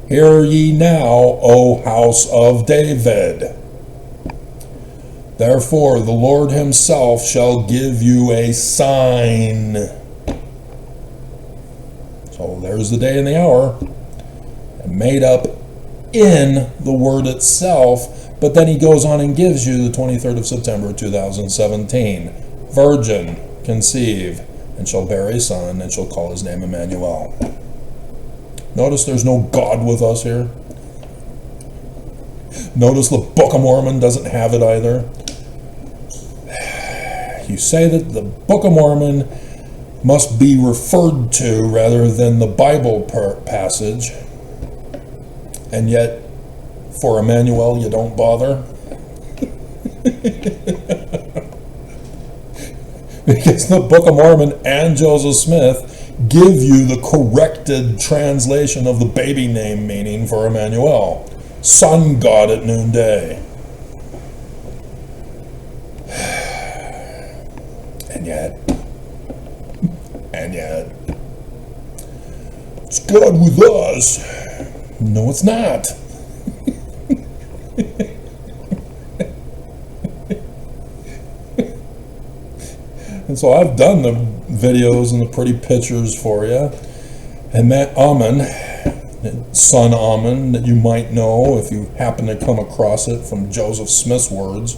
hear ye now, O house of David. Therefore the Lord himself shall give you a sign. So there's the day and the hour, and made up in the word itself, but then he goes on and gives you the 23rd of September 2017. Virgin, conceive, and shall bear a son, and shall call his name Emmanuel. Notice there's no God with us here. Notice the Book of Mormon doesn't have it either. You say that the Book of Mormon must be referred to rather than the Bible passage, and yet for Emmanuel you don't bother. Because the Book of Mormon and Joseph Smith give you the corrected translation of the baby name meaning for Emmanuel, sun god at noonday. And yet, it's God with us. No, it's not. And so I've done the videos and the pretty pictures for you. And that Amen, son Amen, that you might know if you happen to come across it from Joseph Smith's words.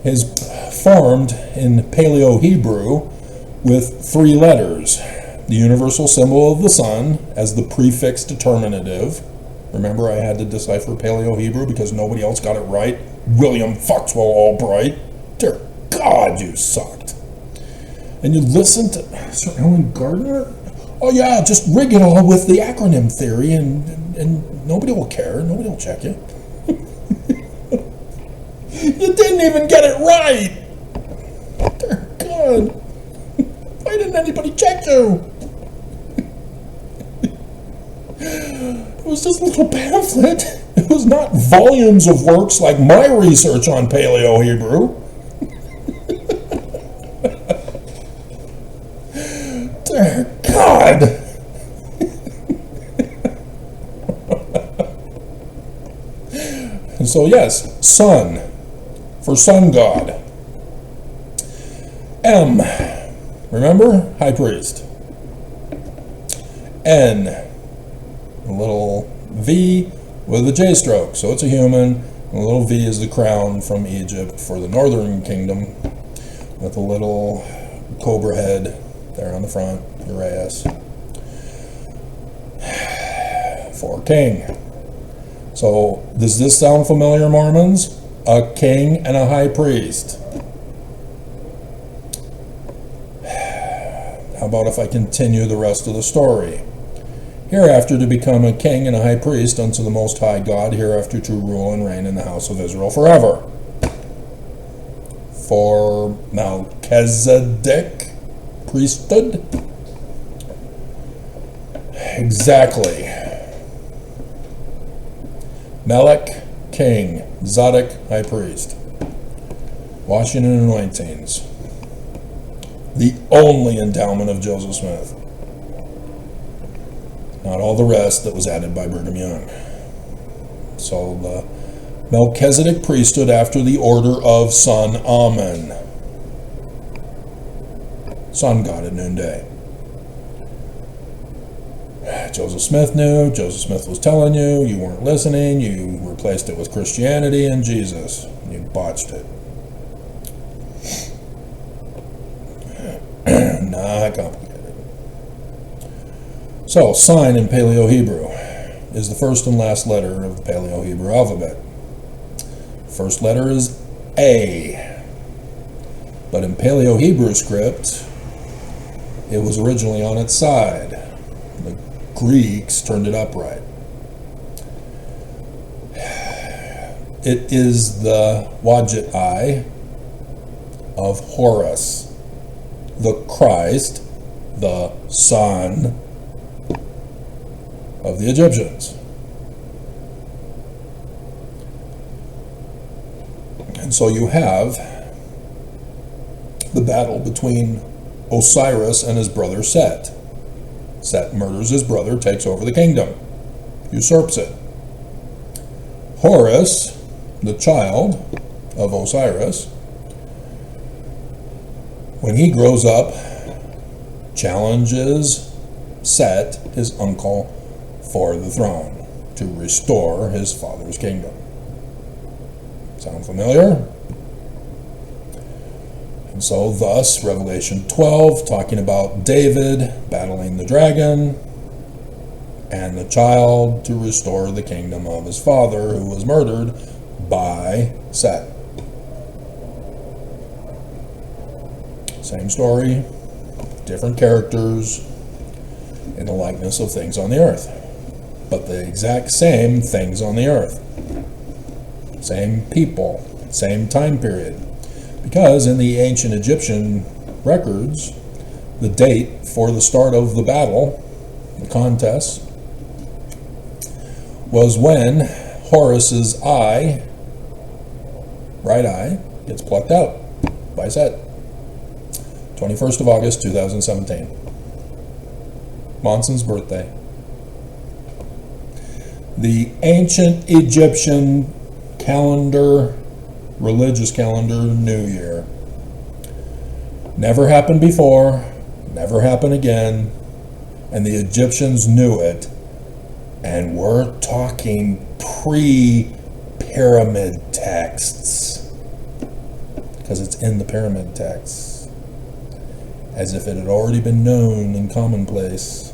Is formed in Paleo-Hebrew with 3 letters. The universal symbol of the sun as the prefix determinative. Remember, I had to decipher Paleo-Hebrew because nobody else got it right. William Foxwell Albright. Dear God, you sucked. And you listen to Sir Ellen Gardner? Oh yeah, just rig it all with the acronym theory and nobody will care. Nobody will check you. You didn't even get it right! Dear God! Why didn't anybody check you? It was just a little pamphlet. It was not volumes of works like my research on Paleo-Hebrew. And so yes, sun, for sun god. M, remember? High priest. N, a little V with a J stroke, so it's a human. And a little V is the crown from Egypt for the northern kingdom, with a little cobra head there on the front, Uraeus, for king. So does this sound familiar, Mormons? A king and a high priest. How about if I continue the rest of the story? Hereafter to become a king and a high priest unto the Most High God, hereafter to rule and reign in the house of Israel forever. For Melchizedek priesthood? Exactly. Melech, king. Zadok, high priest. Washing and anointings. The only endowment of Joseph Smith. Not all the rest that was added by Brigham Young. So the Melchizedek priesthood after the order of Sun Amen. Sun God at noonday. Joseph Smith knew. Joseph Smith was telling you. You weren't listening. You replaced it with Christianity and Jesus. You botched it. Not complicated. So, sign in Paleo-Hebrew is the first and last letter of the Paleo-Hebrew alphabet. First letter is A. But in Paleo-Hebrew script, it was originally on its side. The Greeks turned it upright. It is the Wadjet I of Horus, the Christ, the Son of the Egyptians. And so you have the battle between Osiris and his brother Set. Set murders his brother, takes over the kingdom, usurps it. Horus, the child of Osiris, when he grows up, challenges Set, his uncle, for the throne to restore his father's kingdom. Sound familiar? And so thus, Revelation 12, talking about David battling the dragon and the child to restore the kingdom of his father who was murdered by Set. Same story, different characters in the likeness of things on the earth, but the exact same things on the earth. Same people, same time period. Because in the ancient Egyptian records, the date for the start of the battle, the contest, was when Horus's eye, right eye, gets plucked out by Set. 21st of August, 2017. Monson's birthday. The ancient Egyptian calendar, religious calendar, New Year. Never happened before, never happened again, and the Egyptians knew it. And we're talking pre-pyramid texts, because it's in the pyramid texts, as if it had already been known and commonplace.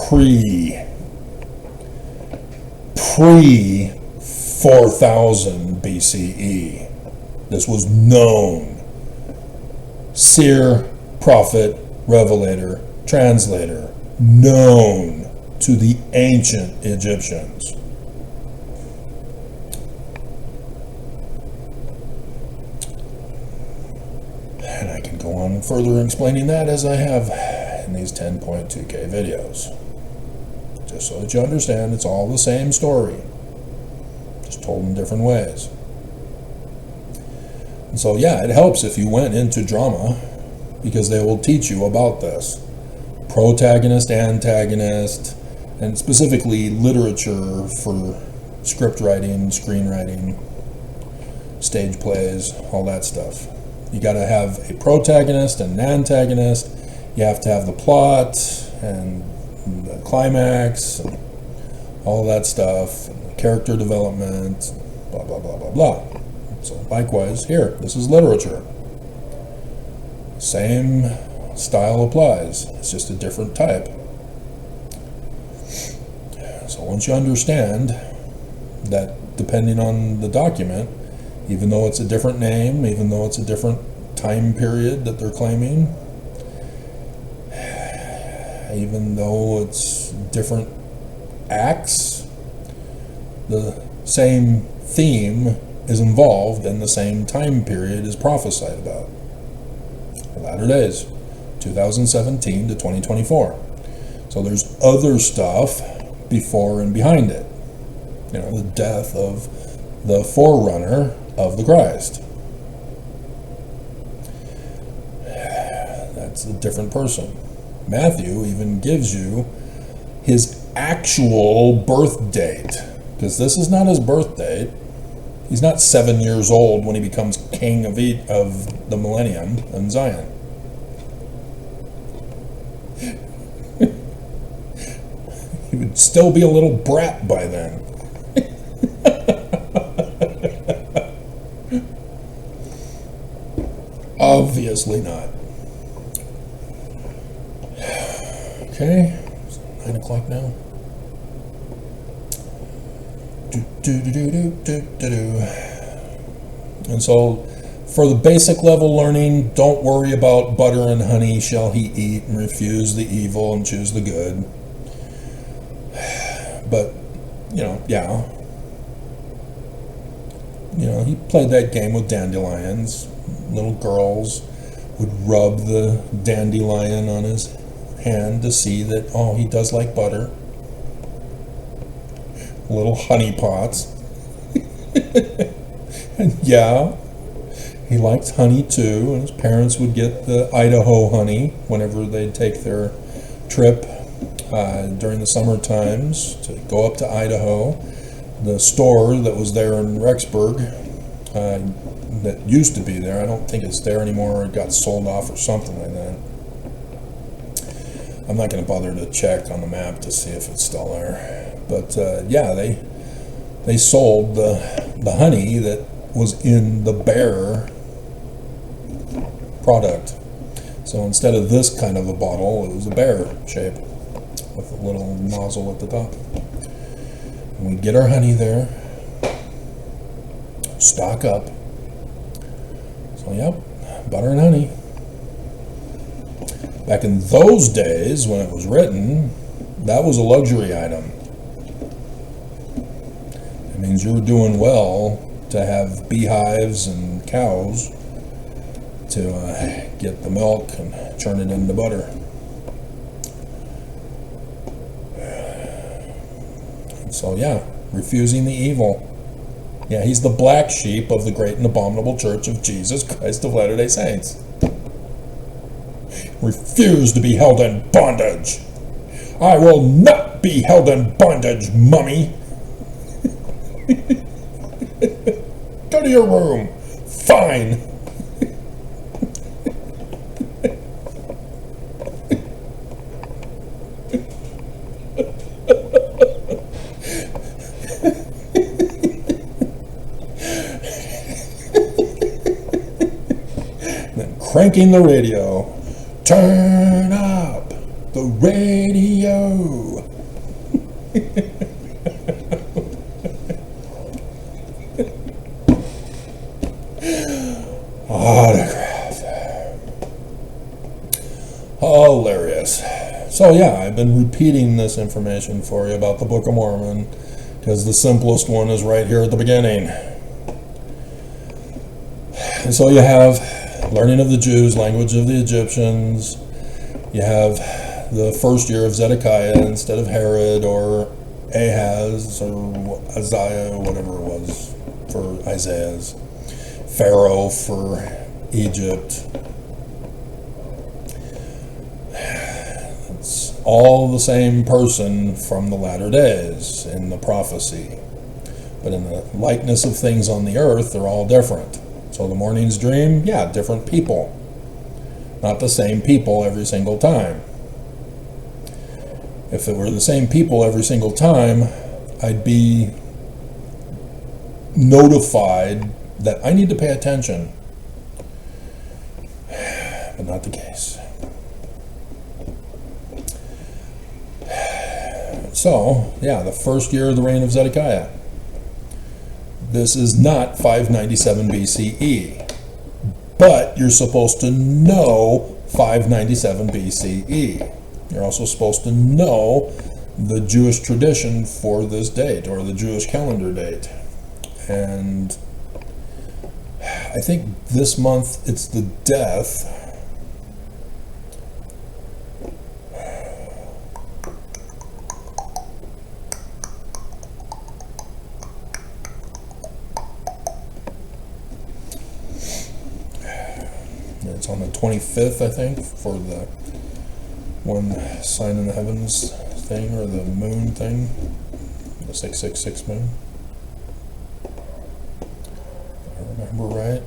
Pre-4000 BCE. This was known. Seer, prophet, revelator, translator, known to the ancient Egyptians. And I can go on further explaining that as I have in these 10.2K videos. Just so that you understand, it's all the same story, just told in different ways. And so yeah, it helps if you went into drama, because they will teach you about this. Protagonist, antagonist, and specifically literature for script writing, screenwriting, stage plays, all that stuff. You got to have a protagonist and an antagonist. You have to have the plot and the climax and all that stuff, and character development, blah, blah, blah, blah, blah. So likewise here, this is literature. Same style applies, it's just a different type. So once you understand that depending on the document, even though it's a different name, even though it's a different time period that they're claiming, even though it's different acts, the same theme is involved and the same time period is prophesied about. Latter days, 2017 to 2024. So there's other stuff before and behind it. You know, the death of the forerunner of the Christ. That's a different person. Matthew even gives you his actual birth date, because this is not his birth date. He's not 7 years old when he becomes king of the millennium in Zion. He would still be a little brat by then. Obviously not. Okay, it's 9 o'clock now. And so for the basic level learning, don't worry about butter and honey shall he eat, and refuse the evil and choose the good. But, yeah. He played that game with dandelions. Little girls would rub the dandelion on his hand to see that, oh, he does like butter. Little honey pots. And yeah, he liked honey too, and his parents would get the Idaho honey whenever they'd take their trip during the summer times to go up to Idaho. The store that was there in Rexburg, that used to be there, I don't think it's there anymore, it got sold off or something like that. I'm not going to bother to check on the map to see if it's still there. But yeah, they sold the honey that was in the bear product. So instead of this kind of a bottle, it was a bear shape with a little nozzle at the top. And we get our honey there, stock up. So yep, butter and honey. Back in those days when it was written, that was a luxury item. It means you were doing well to have beehives and cows to get the milk and churn it into butter. So yeah, refusing the evil. Yeah, he's the black sheep of the great and abominable church of Jesus Christ of Latter-day Saints. Refuse to be held in bondage. I will not be held in bondage, mummy. Go to your room. Fine. Then cranking the radio. Turn up the radio. Autograph. Hilarious. So yeah, I've been repeating this information for you about the Book of Mormon because the simplest one is right here at the beginning. And so you have learning of the Jews, language of the Egyptians. You have the first year of Zedekiah instead of Herod or Ahaz or Isaiah, whatever it was for Isaiah's. Pharaoh for Egypt. It's all the same person from the latter days in the prophecy. But in the likeness of things on the earth, they're all different. So the morning's dream, yeah, different people. Not the same people every single time. If it were the same people every single time, I'd be notified that I need to pay attention. But not the case. So, yeah, the first year of the reign of Zedekiah. This is not 597 BCE, but you're supposed to know 597 BCE. You're also supposed to know the Jewish tradition for this date, or the Jewish calendar date. And I think this month it's the death . It's on the 25th, I think, for the one sign in the heavens thing, or the moon thing, the 666 moon. If I remember right.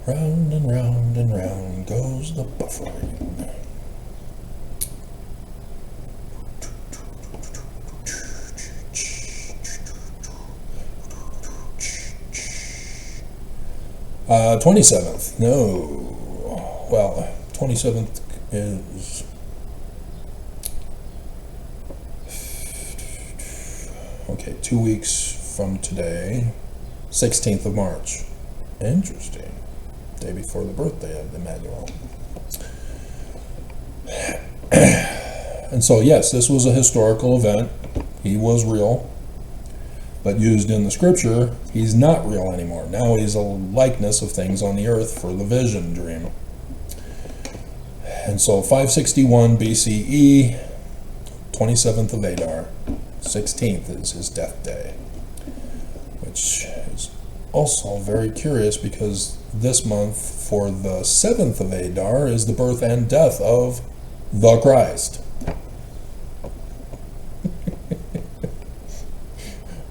Round and round and round goes the buffering. Uh, 27th, no. Well, 27th is okay, 2 weeks from today, 16th of March. Interesting. Day before the birthday of Emmanuel. And so, yes, this was a historical event. He was real. But used in the scripture, he's not real anymore. Now he's a likeness of things on the earth for the vision dream. And so 561 BCE, 27th of Adar, 16th is his death day. Which is also very curious, because this month for the 7th of Adar is the birth and death of the Christ.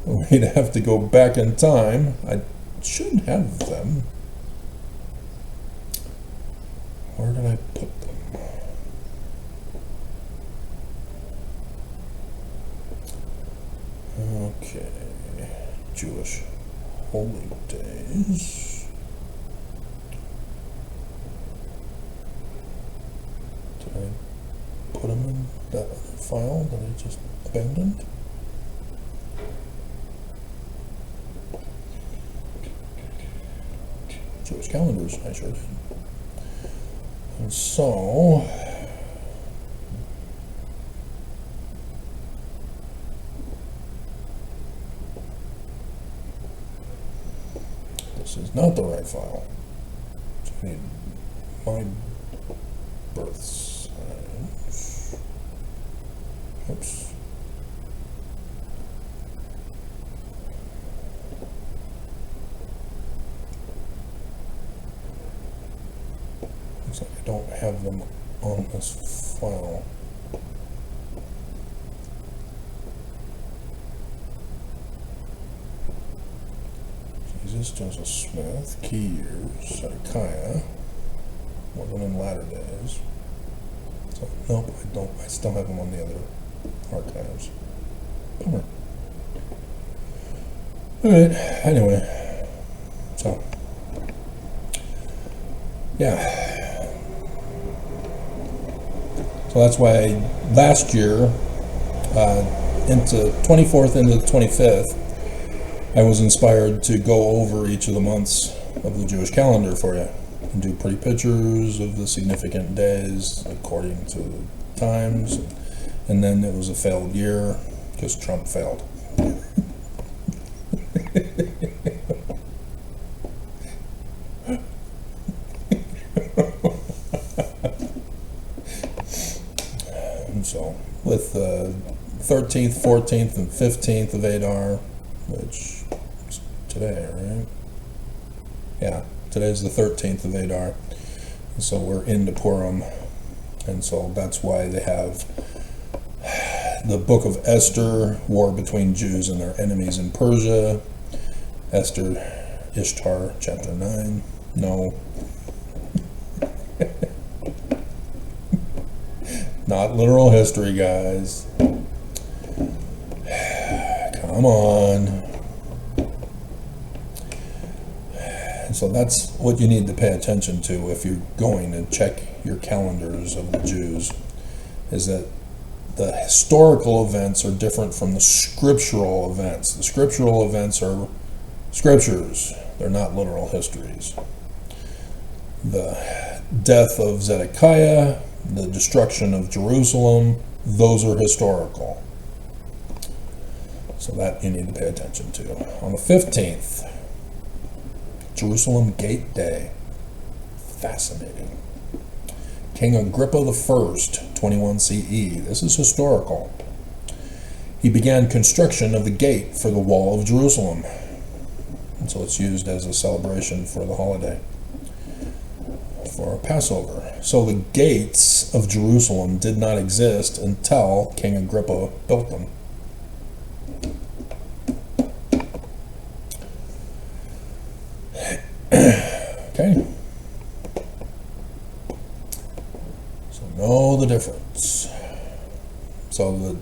We'd have to go back in time. I should have them. Where did I put them? Okay. Jewish holy days. Did I put them in that other file that I just abandoned? Jewish calendars, I sure did. And so, this is not the right file. So I need my birth signs. Oops. Looks like I don't have them on this file. Jesus, Joseph Smith, key years, Zedekiah, wasn't in latter days. So, nope, I don't. I still have them on the other archives. Bummer. Alright, anyway. So, yeah. So that's why last year, into 24th into the 25th, I was inspired to go over each of the months of the Jewish calendar for you and do pretty pictures of the significant days according to the times. And then it was a failed year because Trump failed. And so with the 13th, 14th, and 15th of Adar, which is today, right? Yeah, today's the 13th of Adar. And so we're into Purim. And so that's why they have the book of Esther, war between Jews and their enemies in Persia. Esther, Ishtar, chapter 9. No. Not literal history, guys. Come on. So that's what you need to pay attention to if you're going and check your calendars of the Jews, is that the historical events are different from the scriptural events. The scriptural events are scriptures. They're not literal histories. The death of Zedekiah, the destruction of Jerusalem, those are historical. So that you need to pay attention to. On the 15th, Jerusalem Gate Day. Fascinating. King Agrippa I, 21 CE. This is historical. He began construction of the gate for the wall of Jerusalem. And so it's used as a celebration for the holiday, for Passover. So the gates of Jerusalem did not exist until King Agrippa built them. Okay. So know the difference. So the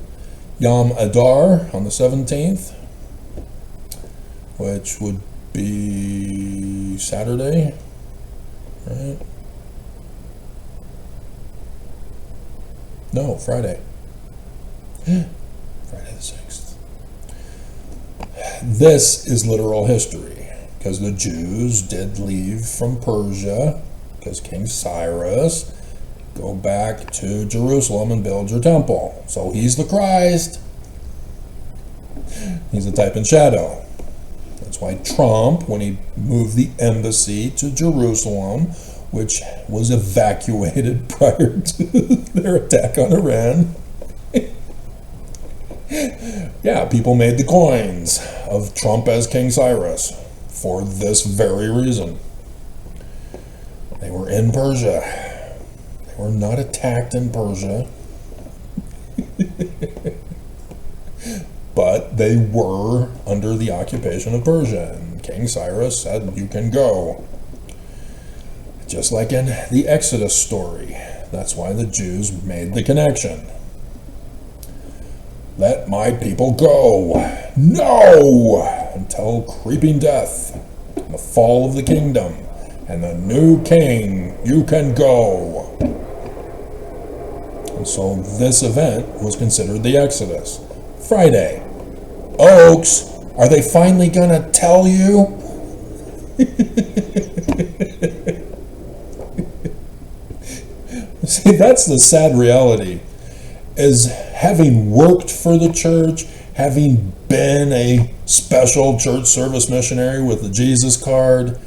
Yom Adar on the 17th, which would be Saturday, right? No, Friday. Friday the 6th. This is literal history, because the Jews did leave from Persia, because King Cyrus, go back to Jerusalem and build your temple. So he's the Christ. He's a type and shadow. That's why Trump, when he moved the embassy to Jerusalem, which was evacuated prior to their attack on Iran, yeah, people made the coins of Trump as King Cyrus for this very reason. They were in Persia. They were not attacked in Persia. But they were under the occupation of Persia, and King Cyrus said, you can go. Just like in the Exodus story. That's why the Jews made the connection. Let my people go. No! Until creeping death, the fall of the kingdom, and the new king, you can go. And so this event was considered the Exodus. Friday. Oaks, are they finally gonna tell you? See, that's the sad reality, is having worked for the church, having been a special church service missionary with the Jesus card,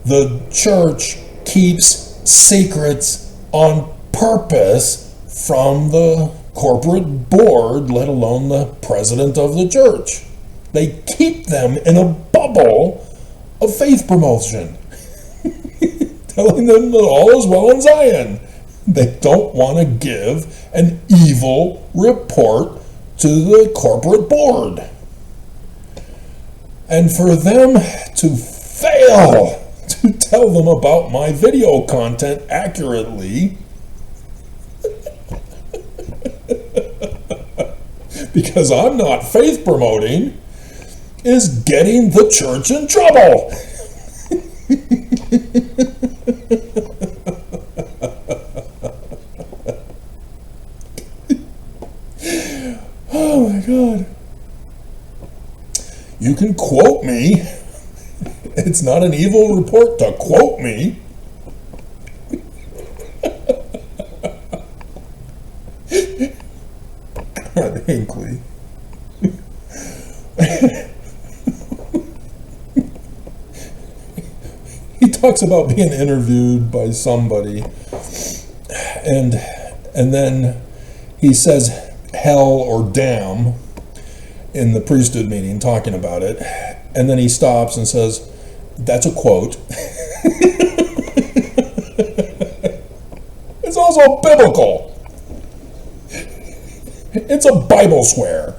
the church keeps secrets on purpose from the corporate board, let alone the president of the church. They keep them in a bubble of faith promotion, telling them that all is well in Zion. They don't want to give an evil report to the corporate board. And for them to fail to tell them about my video content accurately, because I'm not faith promoting, is getting the church in trouble. Oh my God. You can quote me. It's not an evil report to quote me. Hinkley. He talks about being interviewed by somebody, and then he says hell or damn in the priesthood meeting, talking about it, and then he stops and says, that's a quote. It's also biblical. It's a Bible swear.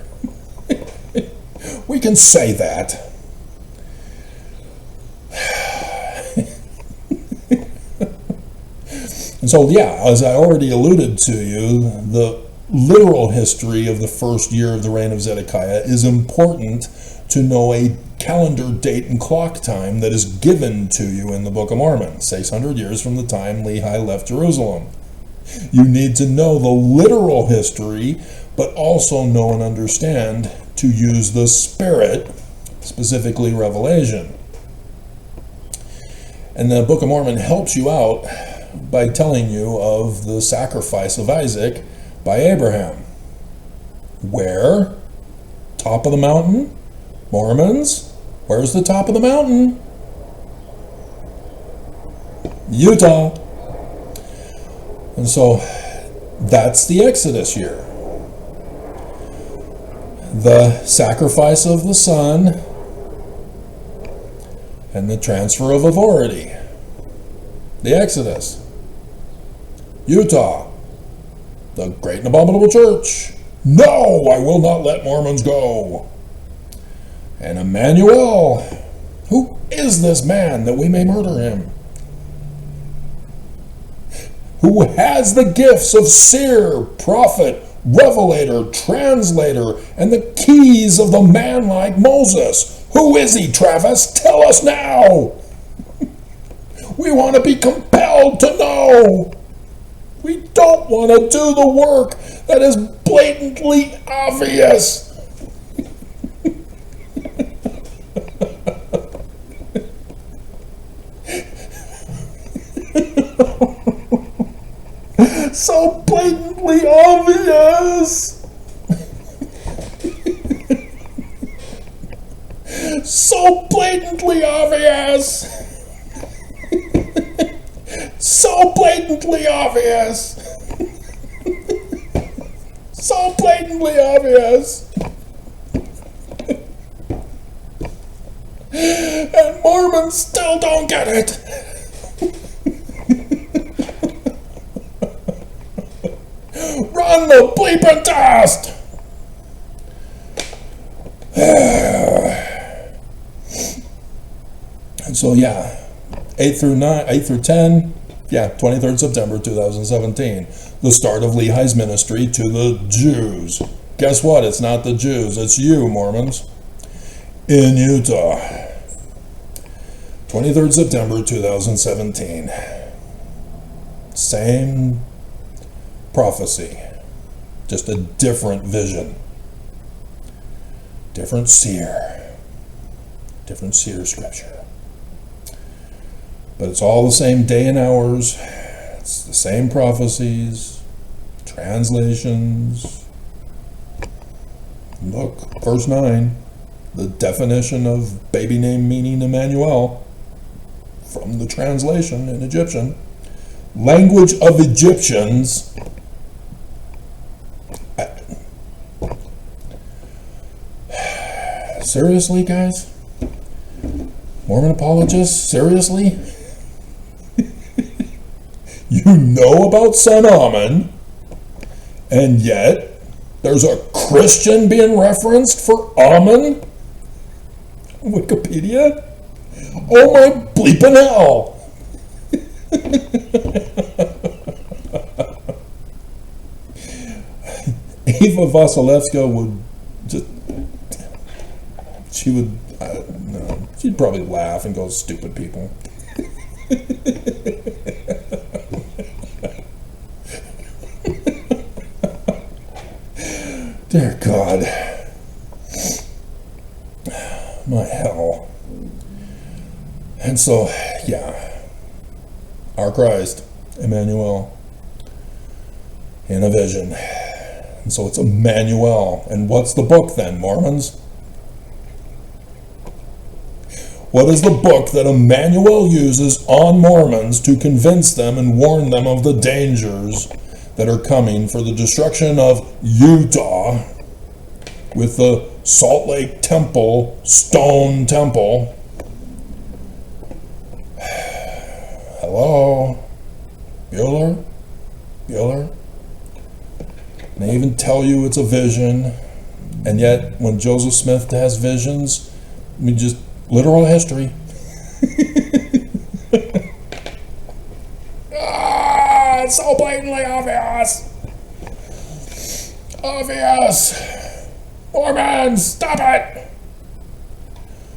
We can say that. And so, yeah, as I already alluded to you, the literal history of the first year of the reign of Zedekiah is important to know a calendar date and clock time that is given to you in the Book of Mormon, 600 years from the time Lehi left Jerusalem. You need to know the literal history, but also know and understand to use the SPiRiT, specifically Revelation. And the Book of Mormon helps you out by telling you of the sacrifice of Isaac by Abraham. Where? Top of the mountain? Mormons? Where's the top of the mountain? Utah. And so that's the Exodus year. The sacrifice of the Son and the transfer of authority. The Exodus. Utah. The great and abominable church. No, I will not let Mormons go. And Emmanuel. Who is this man that we may murder him? Who has the gifts of seer, prophet, revelator, translator, and the keys of the man like Moses. Who is he, Travis? Tell us now. We want to be compelled to know. We don't want to do the work that is blatantly obvious. So blatantly obvious. So blatantly obvious. So blatantly obvious. So blatantly obvious. And Mormons still don't get it. Run the bleeping test! And so, yeah, 8 through 10, yeah, 23rd September 2017, the start of Lehi's ministry to the Jews. Guess what? It's not the Jews, it's you, Mormons. In Utah, 23rd September 2017. Same prophecy, just a different vision, different seer scripture. But it's all the same day and hours, it's the same prophecies, translations. Look, verse 9, the definition of baby name meaning Emmanuel from the translation in Egyptian. Language of Egyptians. Seriously, guys? Mormon apologists? Seriously? You know about Son Amen, and yet there's a Christian being referenced for Amen? Wikipedia? Oh my bleeping hell! Eva Vasilevska would just, no, she'd probably laugh and go, stupid people. Dear God. My hell. And so, yeah, our Christ, Emmanuel, in a vision. And so it's Emmanuel. And what's the book then, Mormons? What is the book that Emmanuel uses on Mormons to convince them and warn them of the dangers that are coming for the destruction of Utah with the Salt Lake Temple, stone temple? Hello? Bueller? They even tell you it's a vision. And yet, when Joseph Smith has visions, I mean, just literal history. It's so blatantly obvious. Obvious. Mormons, stop it.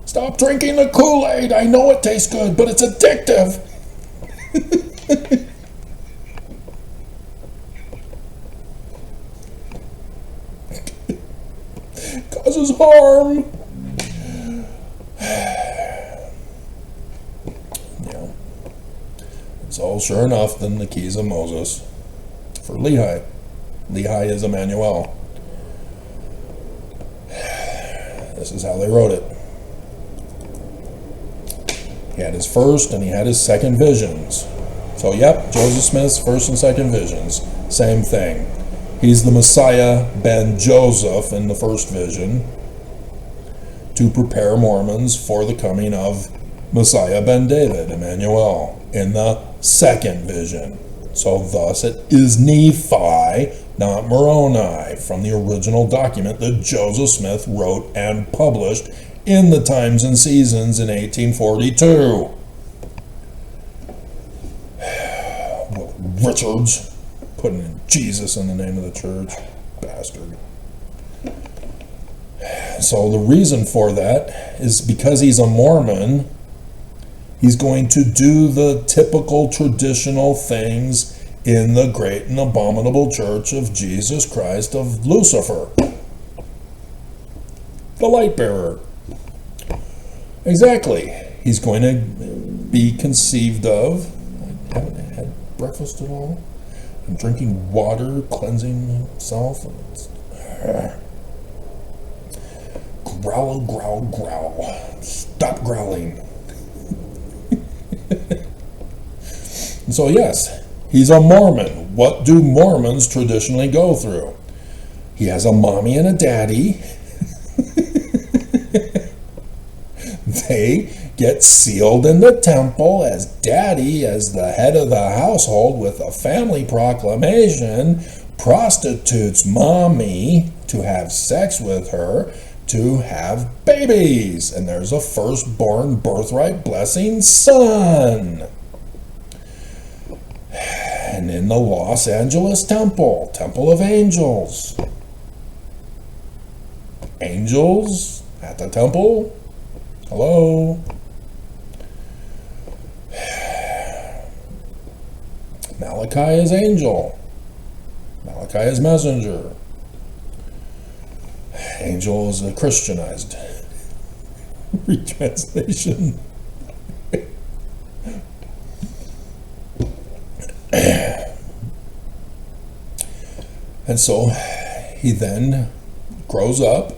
Stop drinking the Kool-Aid. I know it tastes good, but it's addictive. Causes harm. Yeah. So sure enough, then the keys of Moses for Lehi. Lehi is Emmanuel. This is how they wrote it. He had his first and he had his second visions. So yep, Joseph Smith's first and second visions. Same thing. He's the Messiah ben Joseph in the first vision to prepare Mormons for the coming of Messiah ben David, Emmanuel, in the second vision. So thus it is Nephi, not Moroni, from the original document that Joseph Smith wrote and published in the Times and Seasons in 1842. Richards putting in Jesus in the name of the church. Bastard. So the reason for that is because he's a Mormon, he's going to do the typical traditional things in the great and abominable church of Jesus Christ of Lucifer, the light bearer. Exactly. He's going to be conceived of. I haven't had breakfast at all. I'm drinking water, cleansing himself. Growl, growl, growl. Stop growling. And so yes, he's a Mormon. What do Mormons traditionally go through? He has a mommy and a daddy. They get sealed in the temple as daddy, as the head of the household, with a family proclamation, prostitutes mommy to have sex with her, to have babies. And there's a firstborn birthright blessing son. And in the Los Angeles temple, Temple of Angels. Angels at the temple? Hello? Malachi is angel. Malachi is messenger. Angel is a Christianized retranslation. And so he then grows up,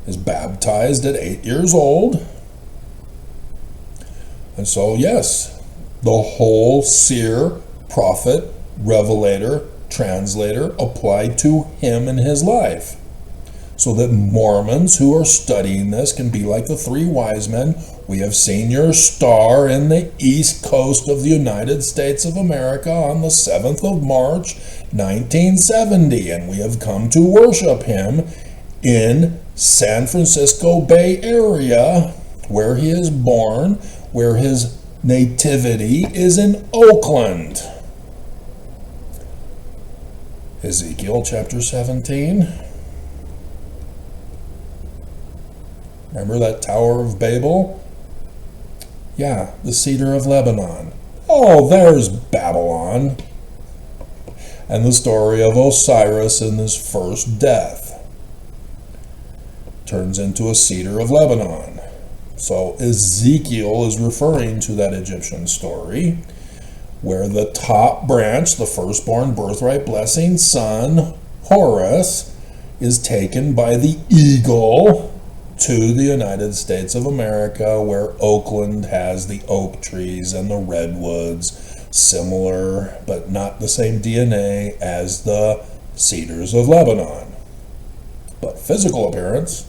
is baptized at 8 years old. And so, yes, the whole seer, prophet, revelator, translator applied to him in his life. So that Mormons who are studying this can be like the three wise men. We have seen your star in the east coast of the United States of America on the 7th of March, 1970, and we have come to worship him in San Francisco Bay Area, where he is born, where his nativity is in Oakland. Ezekiel chapter 17. Remember that Tower of Babel? Yeah, the Cedar of Lebanon. Oh, there's Babylon. And the story of Osiris in his first death turns into a Cedar of Lebanon. So Ezekiel is referring to that Egyptian story where the top branch, the firstborn birthright blessing son, Horus, is taken by the eagle to the United States of America, where Oakland has the oak trees and the redwoods, similar but not the same DNA as the cedars of Lebanon, but physical appearance.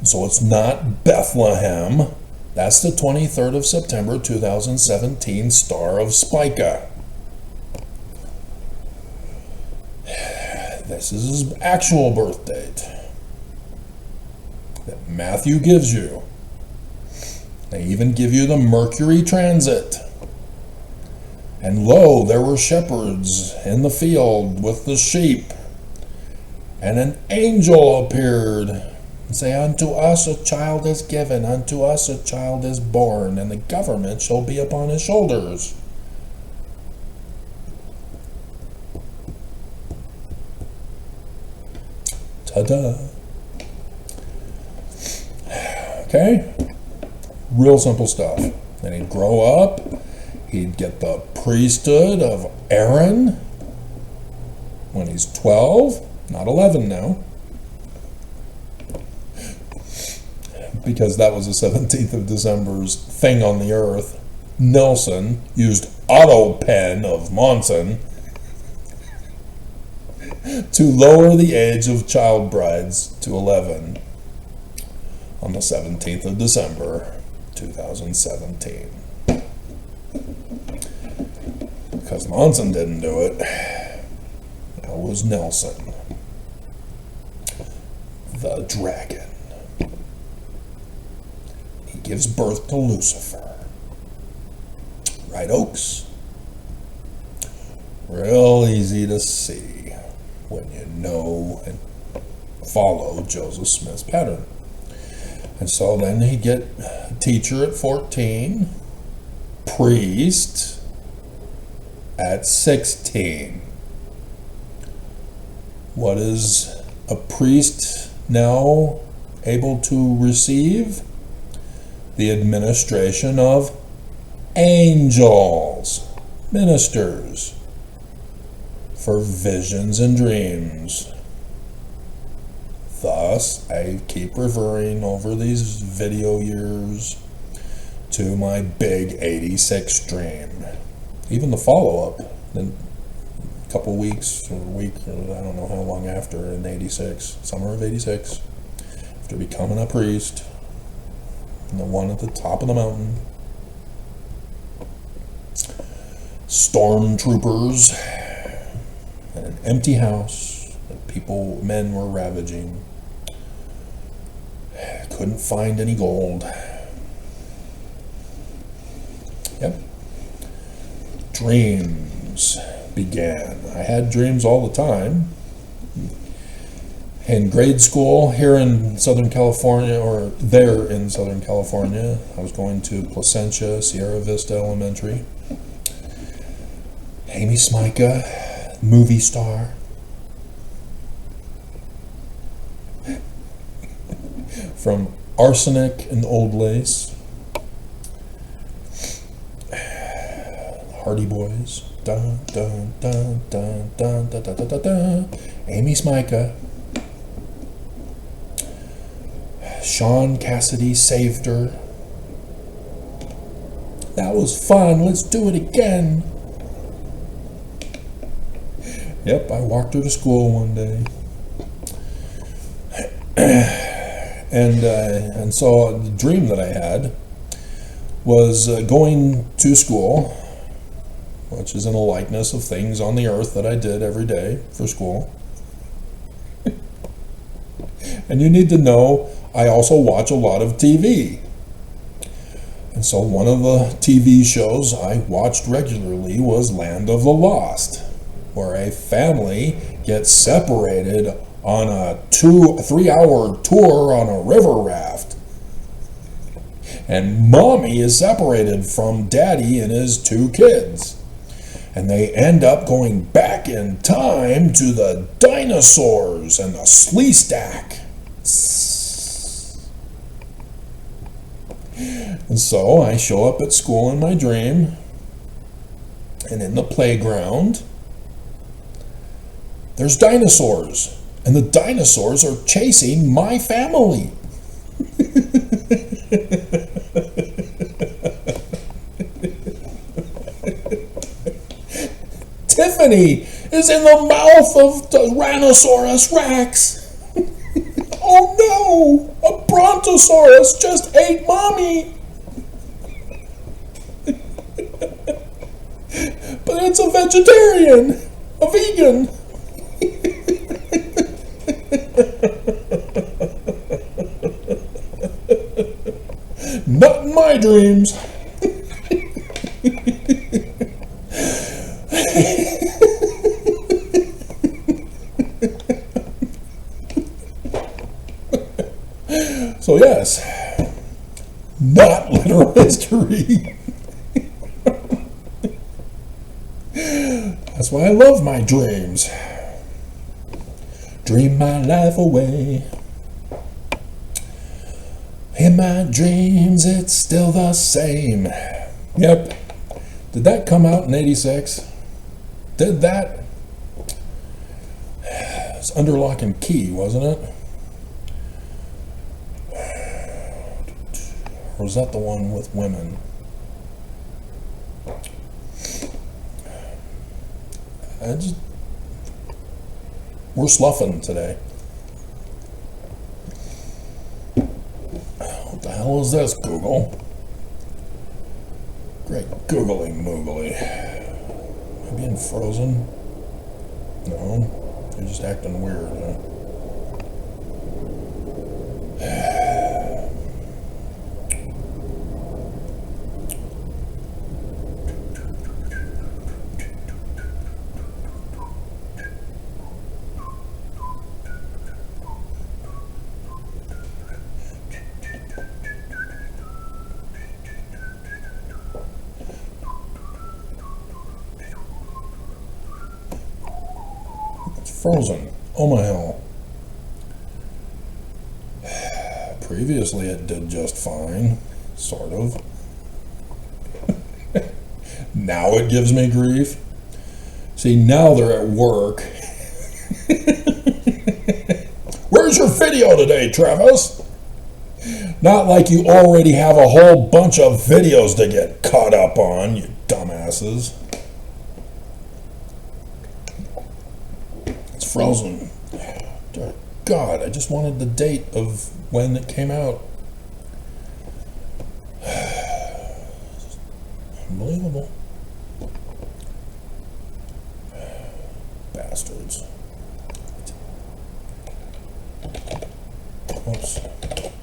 So it's not Bethlehem. That's the 23rd of September 2017 Star of Spica. This is his actual birth date that Matthew gives you. They even give you the Mercury transit. And lo, there were shepherds in the field with the sheep. And an angel appeared and say, unto us a child is given, unto us a child is born, and the government shall be upon his shoulders. Ta-da. Okay? Real simple stuff. And he'd grow up. He'd get the priesthood of Aaron when he's 12, not 11 now. Because that was the 17th of December's thing on the earth. Nelson used auto pen of Monson to lower the age of child brides to 11 on the 17th of December 2017. Because Monson didn't do it, that was Nelson, the dragon. He gives birth to Lucifer. Right, Oaks? Real easy to see when you know and follow Joseph Smith's pattern. And so then he'd get a teacher at 14, priest at 16. What is a priest now able to receive? The administration of angels, ministers, for visions and dreams. Thus, I keep referring over these video years to my big 86 dream. Even the follow-up, then a couple weeks or a week, or I don't know how long after, in 86, summer of 86, after becoming a priest, and the one at the top of the mountain, stormtroopers, and an empty house that men were ravaging. Couldn't find any gold. Yep. Dreams began. I had dreams all the time. In grade school here in Southern California, or there in Southern California, I was going to Placentia, Sierra Vista Elementary. Amy Smika, movie star. From Arsenic and Old Lace. Hardy Boys. Dun, dun, dun, dun, dun, dun, dun, dun, dun, dun. Amy Smika. Sean Cassidy saved her. That was fun. Let's do it again. Yep, I walked her to school one day. And so the dream that I had was going to school, which is in a likeness of things on the earth that I did every day for school. And you need to know, I also watch a lot of TV. And so one of the TV shows I watched regularly was Land of the Lost, where a family gets separated on a 3-hour tour on a river raft. And mommy is separated from daddy and his 2 kids. And they end up going back in time to the dinosaurs and the slee stack. And so I show up at school in my dream, and in the playground, there's dinosaurs. And the dinosaurs are chasing my family. Tiffany is in the mouth of Tyrannosaurus Rex. Oh no! A Brontosaurus just ate mommy! But it's a vegetarian! A vegan! Not in my dreams. So yes, not literal history. That's why I love my dreams. Dream my life away. In my dreams, it's still the same. Yep. Did that come out in '86? Did that? It's Under Lock and Key, wasn't it? Or was that the one with women? We're sloughing today. What the hell is this, Google? Great googly moogly. Am I being frozen? No, you're just acting weird, huh? Frozen. Oh my hell. Previously it did just fine. Sort of. Now it gives me grief. See, now they're at work. Where's your video today, Travis? Not like you already have a whole bunch of videos to get caught up on, you dumbasses. Frozen. Dear God, I just wanted the date of when it came out. Unbelievable. Bastards. Oops.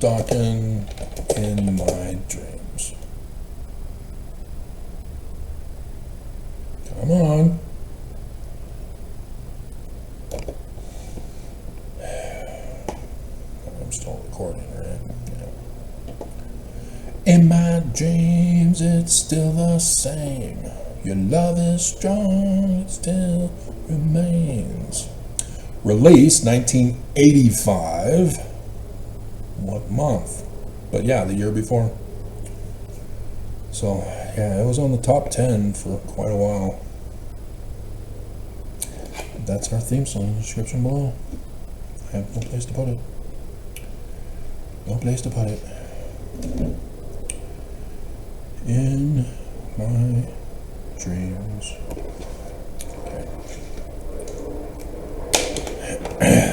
Docking in my dreams. Come on. I'm still recording, right? Yeah. In my dreams, it's still the same. Your love is strong, it still remains. Released 1985. What month? But yeah, the year before. So yeah, it was on the top 10 for quite a while. That's our theme song in the description below. I have no place to put it. No place to put it. In my dreams. Okay.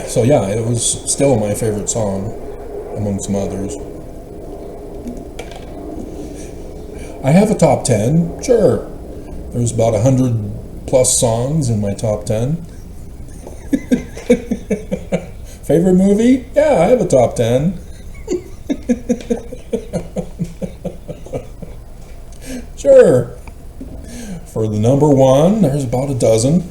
So yeah, it was still my favorite song, among some others. I have a top 10, sure. There's about 100 plus songs in my top 10. Favorite movie? Yeah, I have a top 10. Sure. For the number one, there's about a dozen.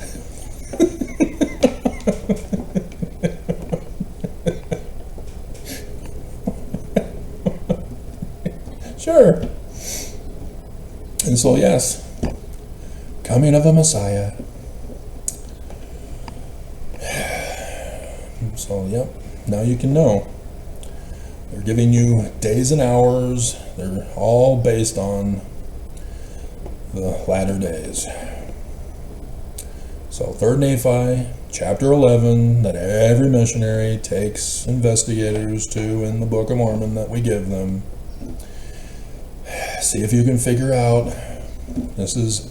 Sure. And so, yes, coming of a Messiah. So, yep, now you can know. They're giving you days and hours. They're all based on the latter days. So, 3rd Nephi, chapter 11, that every missionary takes investigators to in the Book of Mormon that we give them. See if you can figure out. This is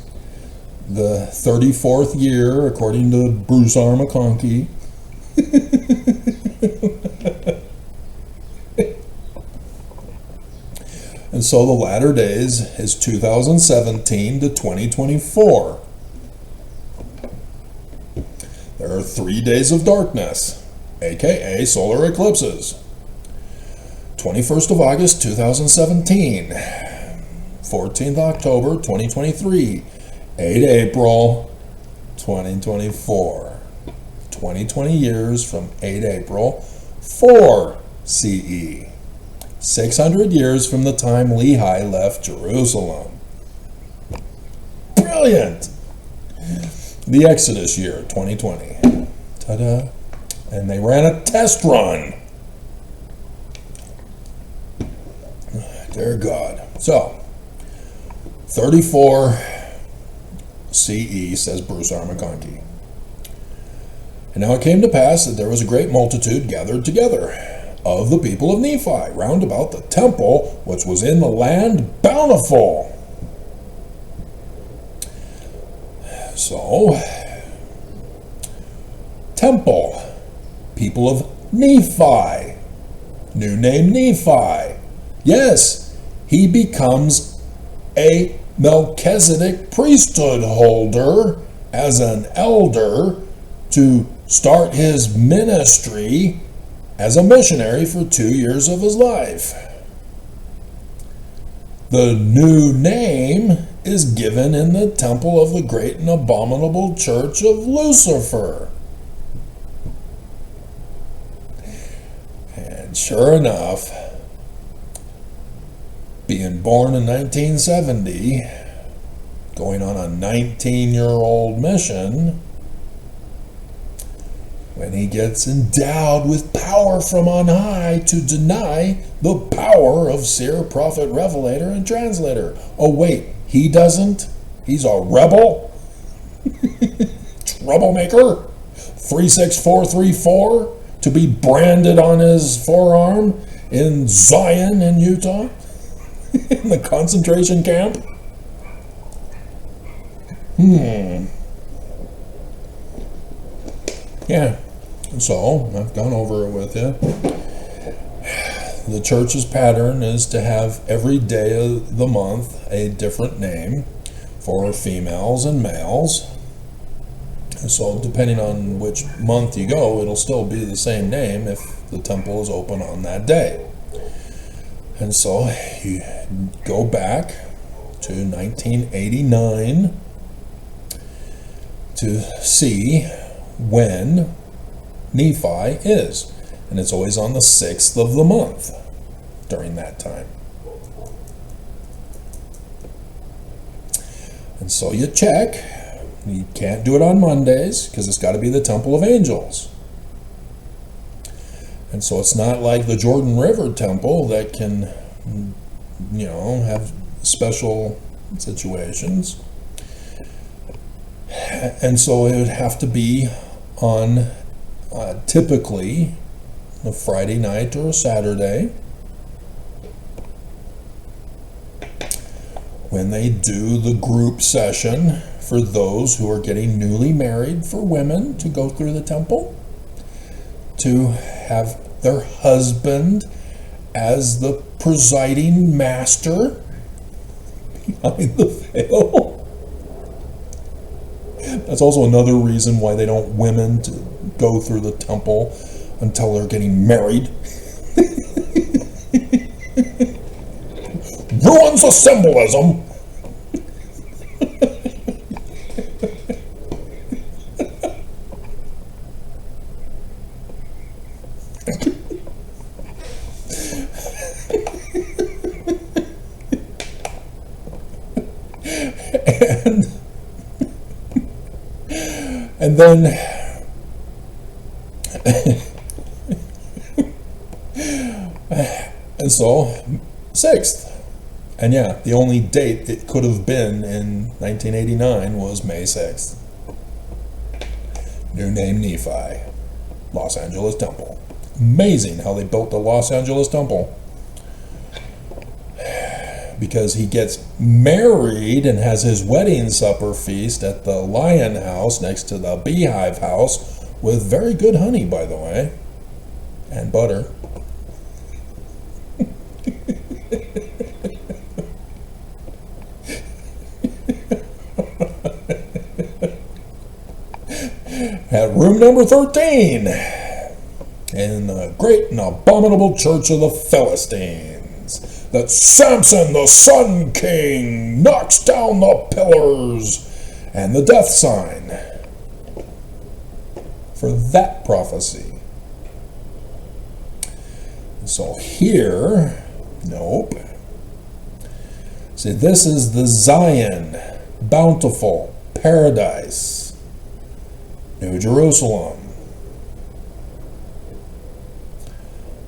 the 34th year, according to Bruce R. McConkie. And so the latter days is 2017 to 2024. There are 3 days of darkness, aka solar eclipses. 21st of August 2017, 14th October 2023, 8 April 2024. 20 years from 8 April 4 CE. 600 years from the time Lehi left Jerusalem. Brilliant! The Exodus year 2020. Ta-da! And they ran a test run. Dear God. So, 34 CE, says Bruce R. McConkie. And now it came to pass that there was a great multitude gathered together of the people of Nephi round about the temple which was in the land bountiful. So, temple, people of Nephi, new name Nephi. Yes, he becomes a Melchizedek priesthood holder as an elder to start his ministry as a missionary for 2 years of his life. The new name is given in the temple of the great and abominable church of Lucifer. And sure enough, being born in 1970, going on a 19-year-old mission, when he gets endowed with power from on high to deny the power of seer, prophet, revelator, and translator. Oh wait, he doesn't? He's a rebel? Troublemaker? 36434 to be branded on his forearm in Zion in Utah? In the concentration camp? Yeah, so I've gone over it with you. The church's pattern is to have every day of the month a different name for females and males. So depending on which month you go, it'll still be the same name if the temple is open on that day. And so you go back to 1989 to see when Nephi is. And it's always on the 6th of the month during that time. And so you check. You can't do it on Mondays because it's got to be the Temple of Angels. And so it's not like the Jordan River Temple that can, have special situations. And so it would have to be on typically a Friday night or a Saturday when they do the group session for those who are getting newly married, for women to go through the temple, to have their husband as the presiding master behind the veil. That's also another reason why they don't want women to go through the temple until they're getting married. Ruins the symbolism. And then and so 6th. And yeah, the only date it could have been in 1989 was May 6th. New name Nephi. Los Angeles Temple. Amazing how they built the Los Angeles Temple. Because he gets married and has his wedding supper feast at the Lion House next to the Beehive House with very good honey, by the way, and butter. At room number 13. in the great and abominable church of the Philistines, that Samson, the Sun King, knocks down the pillars and the death sign. For that prophecy. So here, nope. See, this is the Zion, bountiful paradise, New Jerusalem.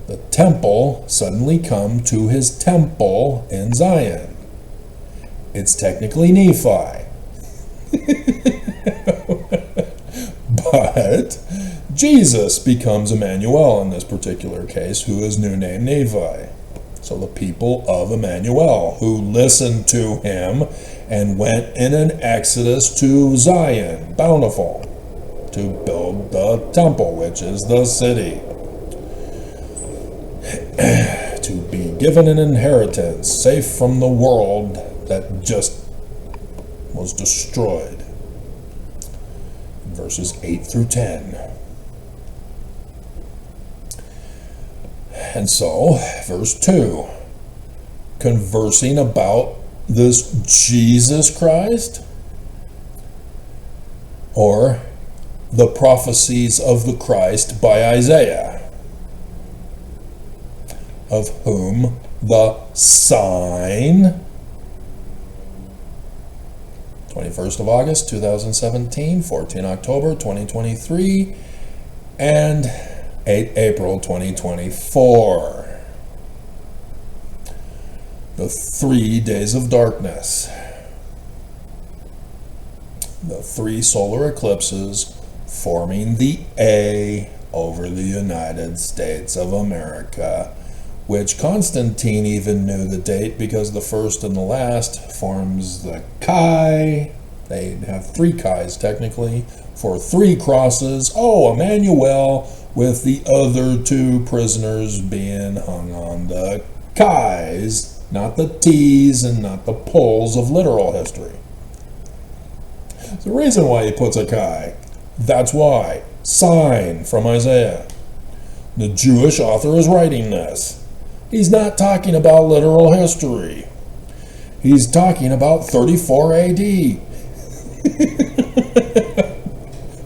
The temple suddenly come to his temple in Zion. It's technically Nephi. But Jesus becomes Emmanuel in this particular case, who is new name Nephi. So the people of Emmanuel who listened to him and went in an exodus to Zion, bountiful, to build the temple, which is the city. To be given an inheritance, safe from the world that just was destroyed. Verses 8 through 10. And so, verse 2, conversing about this Jesus Christ, or the prophecies of the Christ by Isaiah, of whom the sign, 21st of August 2017, 14 October 2023, and 8 April 2024. The 3 days of darkness. The 3 solar eclipses forming the A over the United States of America, which Constantine even knew the date because the first and the last forms the Chi. They have 3 Chis technically for 3 crosses. Oh, Emmanuel, with the other 2 prisoners being hung on the Chis, not the T's and not the poles of literal history. The reason why he puts a Chi, that's why. Sign from Isaiah. The Jewish author is writing this. He's not talking about literal history. He's talking about 34 AD.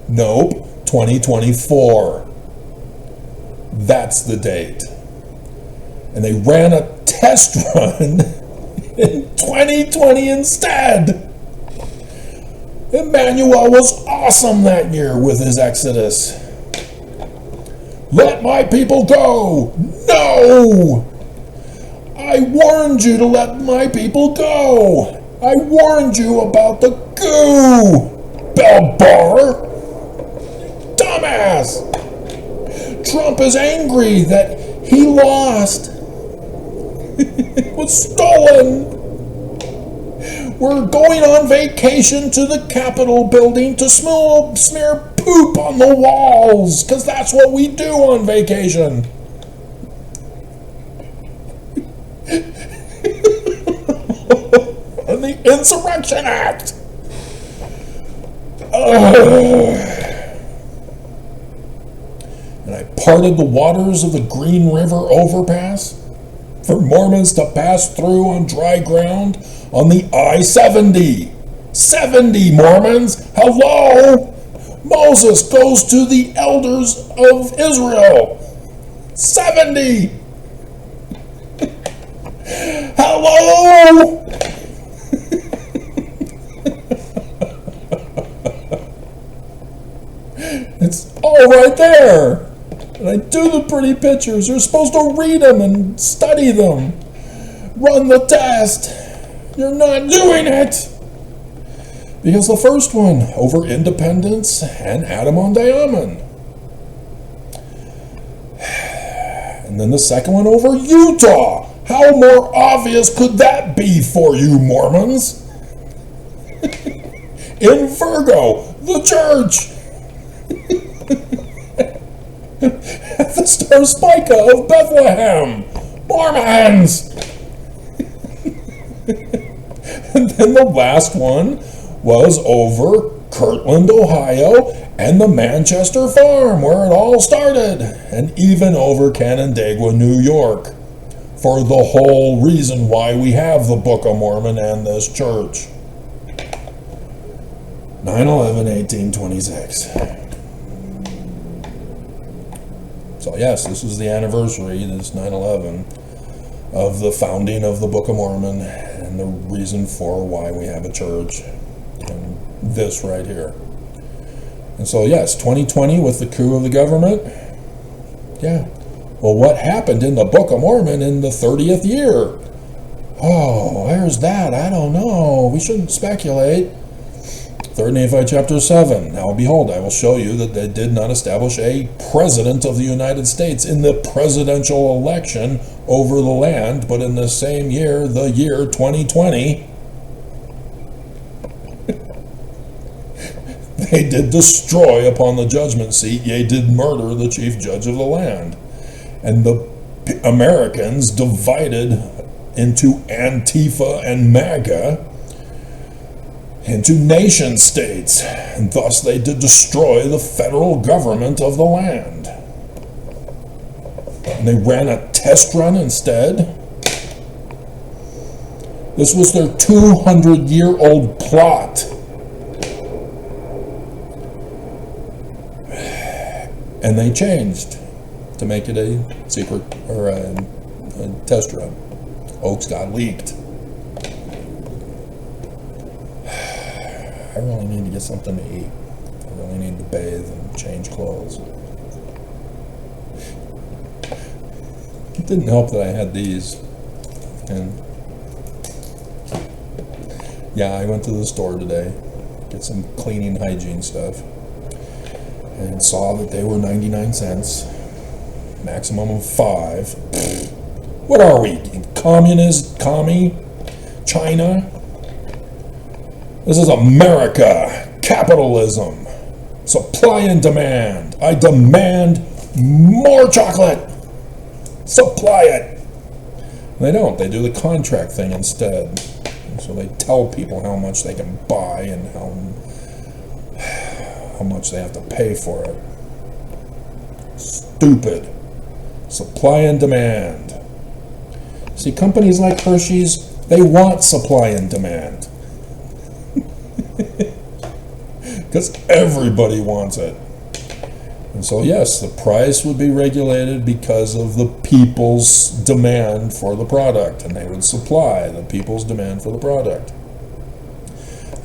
Nope, 2024. That's the date. And they ran a test run in 2020 instead. Emmanuel was awesome that year with his exodus. Let my people go! No! I warned you to let my people go! I warned you about the goo! Bellbar! Dumbass! Trump is angry that he lost. It was stolen. We're going on vacation to the Capitol building to smear poop on the walls, because that's what we do on vacation. And the Insurrection Act. And I parted the waters of the Green River overpass for Mormons to pass through on dry ground on the I-70. 70 Mormons, hello! Moses goes to the elders of Israel. 70! Hello! It's all right there. And I do the pretty pictures. You're supposed to read them and study them. Run the test. You're not doing it. Because the first one over Independence and Adam on Diamond. And then the second one over Utah. How more obvious could that be for you Mormons? In Virgo, the church. At the Star Spica of Bethlehem, Mormons. And then the last one was over Kirtland, Ohio, and the Manchester Farm, where it all started, and even over Canandaigua, New York, for the whole reason why we have the Book of Mormon and this church. 9/11/1826. So yes, this is the anniversary, this 9/11, of the founding of the Book of Mormon and the reason for why we have a church, and this right here. And so yes, 2020 with the coup of the government. Yeah. Well, what happened in the Book of Mormon in the 30th year? Oh, where's that? I don't know. We shouldn't speculate. 3 Nephi chapter 7. Now behold, I will show you that they did not establish a president of the United States in the presidential election over the land, but in the same year, the year 2020, they did destroy upon the judgment seat, yea, did murder the chief judge of the land. And the Americans divided into Antifa and MAGA, into nation states, and thus they did destroy the federal government of the land. And they ran a test run instead. This was their 200-year-old plot. And they changed to make it a secret, or a test run. Oaks got leaked. I really need to get something to eat. I really need to bathe and change clothes. It didn't help that I had these. And yeah, I went to the store today, get some cleaning hygiene stuff, and saw that they were 99 cents, maximum of 5. What are we, commie, China? This is America, capitalism, supply and demand. I demand more chocolate. Supply it. They don't. They do the contract thing instead. So they tell people how much they can buy and how much they have to pay for it. Stupid. Supply and demand. See, companies like Hershey's, they want supply and demand. Because everybody wants it. And so yes, the price would be regulated because of the people's demand for the product, and they would supply the people's demand for the product.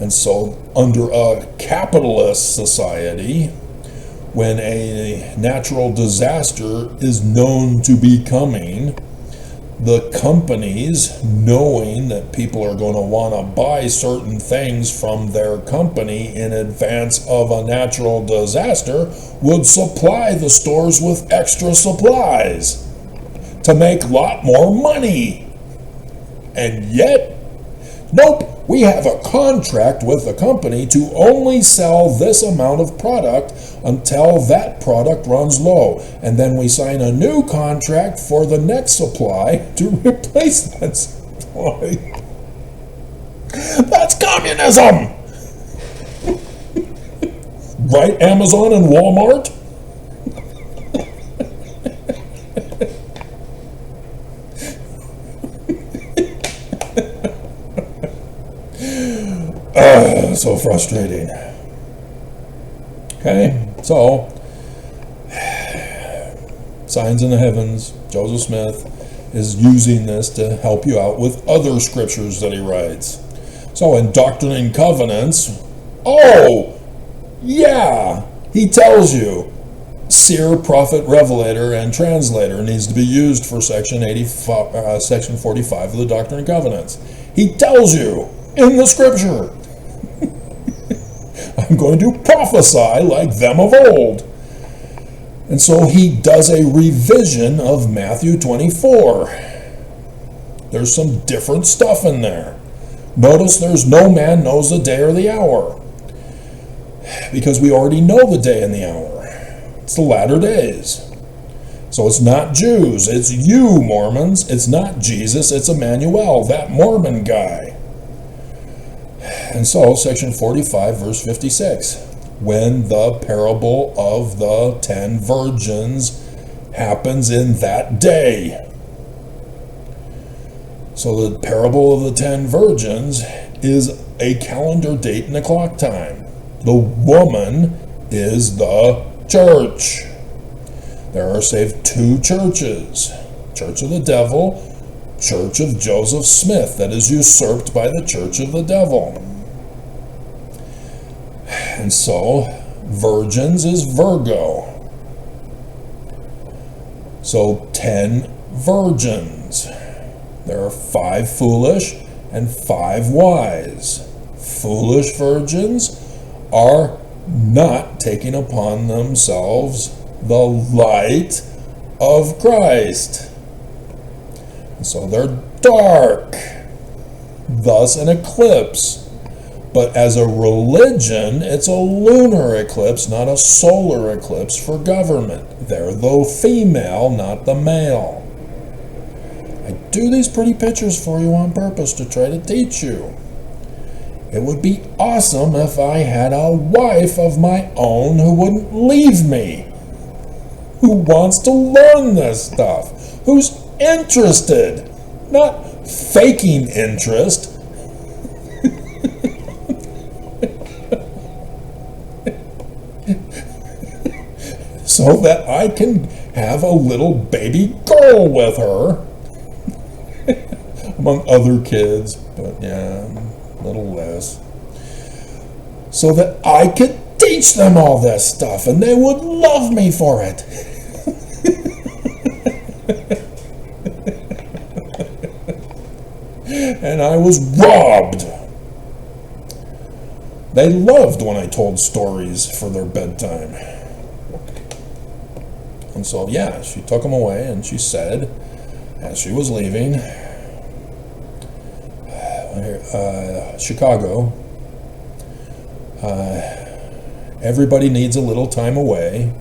And so under a capitalist society, when a natural disaster is known to be coming, the companies, knowing that people are going to want to buy certain things from their company in advance of a natural disaster, would supply the stores with extra supplies to make a lot more money. And yet, nope, we have a contract with the company to only sell this amount of product until that product runs low. And then we sign a new contract for the next supply to replace that supply. That's communism! Right, Amazon and Walmart? So frustrating. Okay, so Signs in the Heavens, Joseph Smith is using this to help you out with other scriptures that he writes. So in Doctrine and Covenants, oh yeah, he tells you seer, prophet, revelator, and translator needs to be used for section 45, section 45 of the Doctrine and Covenants. He tells you in the scripture, I'm going to prophesy like them of old. And so he does a revision of Matthew 24. There's some different stuff in there. Notice there's no man knows the day or the hour, because we already know the day and the hour. It's the latter days. So it's not Jews, it's you, Mormons. It's not Jesus, it's Emmanuel, that Mormon guy. And so, section 45, verse 56. when the parable of the 10 virgins happens in that day. So the parable of the 10 virgins is a calendar date and a clock time. The woman is the church. There are saved 2 churches. Church of the devil, Church of Joseph Smith, that is usurped by the Church of the devil. And so, virgins is Virgo. So 10 virgins. There are 5 foolish and 5 wise. Foolish virgins are not taking upon themselves the light of Christ. So they're dark, thus an eclipse. But as a religion, it's a lunar eclipse, not a solar eclipse for government. They're the female, not the male. I do these pretty pictures for you on purpose to try to teach you. It would be awesome if I had a wife of my own who wouldn't leave me, who wants to learn this stuff, who's interested, not faking interest. So that I can have a little baby girl with her, among other kids, but yeah, a little less, so that I could teach them all this stuff and they would love me for it. And I was robbed. They loved when I told stories for their bedtime. And so, yeah, she took them away, and she said, as she was leaving, Chicago, everybody needs a little time away.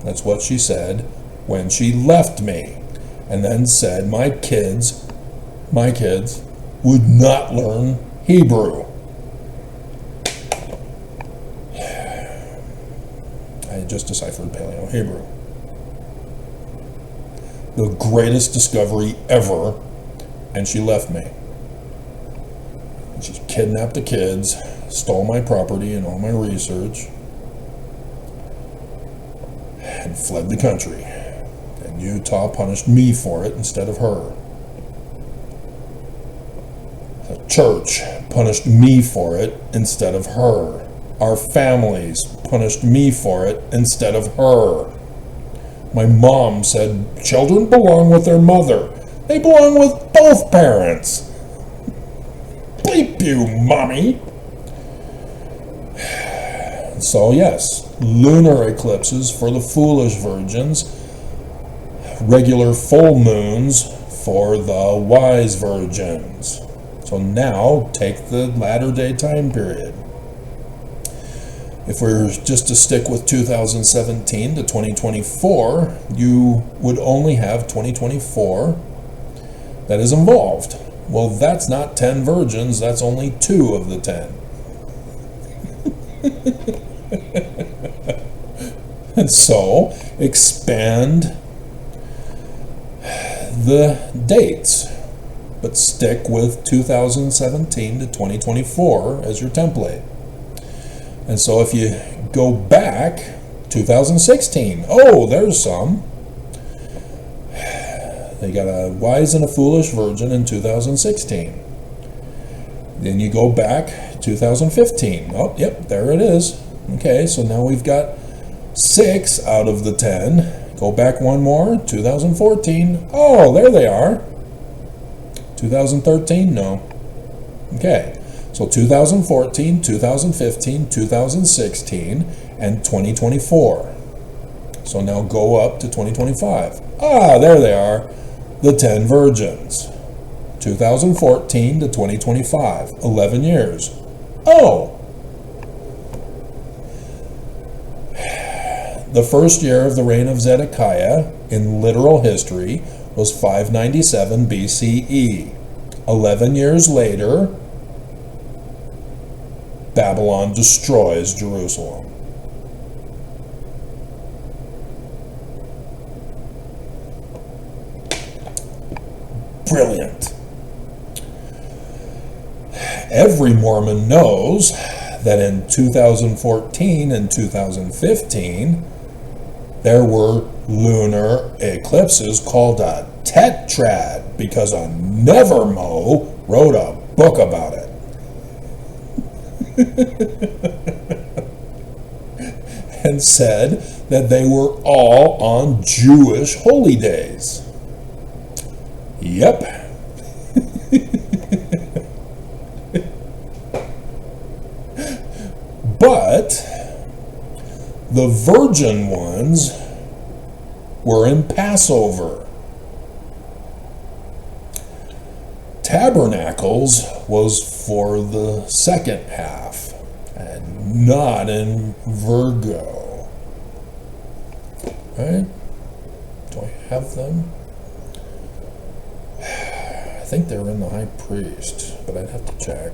That's what she said when she left me. And then said, my kids would not learn Hebrew. I just deciphered Paleo-Hebrew. The greatest discovery ever, and she left me. She kidnapped the kids, stole my property and all my research, and fled the country. And Utah punished me for it instead of her. The church punished me for it instead of her. Our families punished me for it instead of her. My mom said children belong with their mother. They belong with both parents. Bleep you, mommy. So yes, lunar eclipses for the foolish virgins, regular full moons for the wise virgins. So now take the latter day time period. If we're just to stick with 2017 to 2024, you would only have 2024 that is involved. Well, that's not 10 virgins, that's only 2 of the 10. And so, expand the dates, but stick with 2017 to 2024 as your template. And so if you go back, 2016, oh, there's some. They got a wise and a foolish virgin in 2016. Then you go back, 2015. Oh, yep, there it is. Okay, so now we've got 6 out of the 10. Go back one more, 2014. Oh, there they are. 2013, no. Okay. So 2014, 2015, 2016, and 2024. So now go up to 2025. Ah, there they are, the 10 virgins. 2014 to 2025, 11 years. Oh! The first year of the reign of Zedekiah in literal history was 597 BCE. 11 years later, Babylon destroys Jerusalem. Brilliant. Every Mormon knows that in 2014 and 2015, there were lunar eclipses called a tetrad because a Nevermo wrote a book about it. And said that they were all on Jewish holy days. Yep. But the virgin ones were in Passover. Tabernacles was for the second half and not in Virgo. Right? Do I have them? I think they're in the High Priest, but I'd have to check.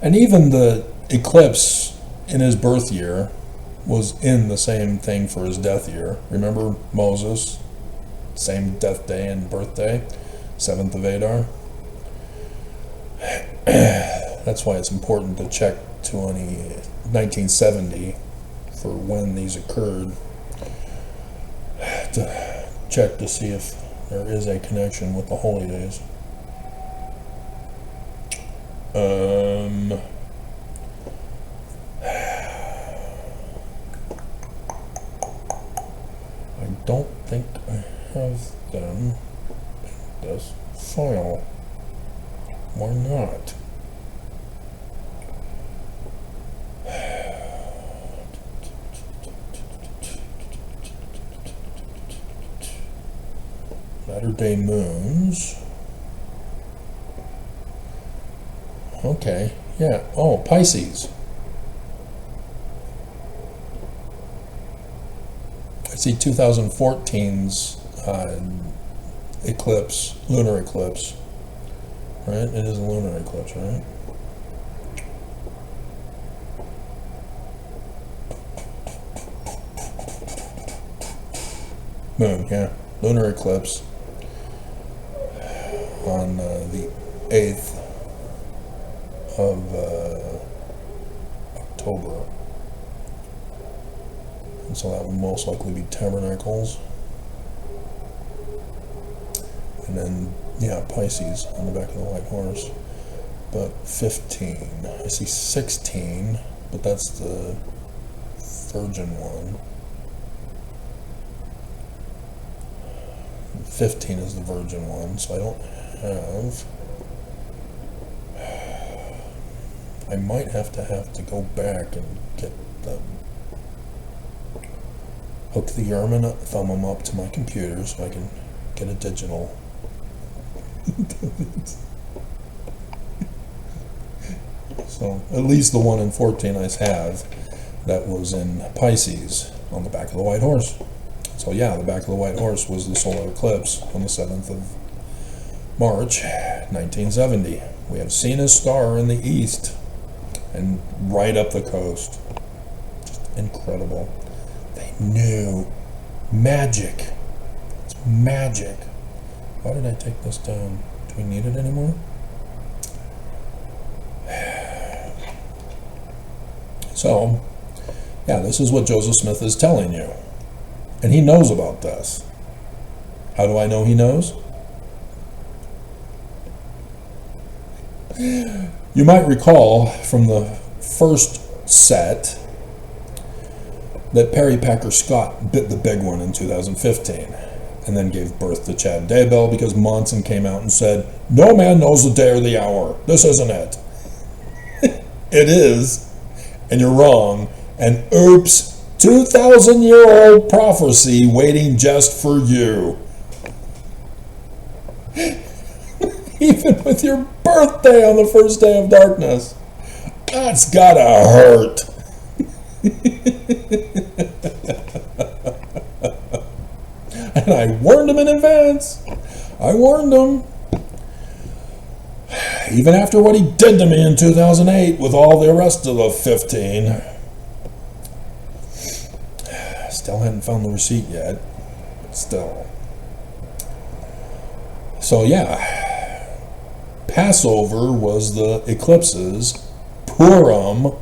And even the eclipse in his birth year was in the same thing for his death year. Remember Moses? Same death day and birthday, 7th of Adar. That's why it's important to check 1970 for when these occurred, to check to see if there is a connection with the holy days. I don't think I have them in this file. Why not? Latter-day moons. Okay, yeah. Oh, Pisces. I see 2014's eclipse, lunar eclipse. Right? It is a lunar eclipse, right? Moon, yeah. Lunar eclipse on the 8th of October. And so that would most likely be Tabernacles. And then, yeah, Pisces on the back of the white horse. But 15. I see 16, but that's the virgin one. 15 is the virgin one, so I don't have... I might have to go back and get them. Hook the Yarman thumb them up to my computer so I can get a digital. So at least the one in 14 I have, that was in Pisces on the back of the white horse. So yeah, the back of the white horse was the solar eclipse on the 7th of March, 1970. We have seen a star in the east and right up the coast. Just incredible. They knew. Magic. It's magic. Why did I take this down? Do we need it anymore? So, yeah, this is what Joseph Smith is telling you. And he knows about this. How do I know he knows? You might recall from the first set that Perry Packer Scott bit the big one in 2015 and then gave birth to Chad Daybell because Monson came out and said, "No man knows the day or the hour. This isn't it." It is, and you're wrong, and oops, 2,000-year-old prophecy waiting just for you. Even with your birthday on the first day of darkness. That's gotta hurt. And I warned him in advance. I warned him. Even after what he did to me in 2008 with all the rest of the 15. Still hadn't found the receipt yet. But still. So yeah. Passover was the eclipses. Purim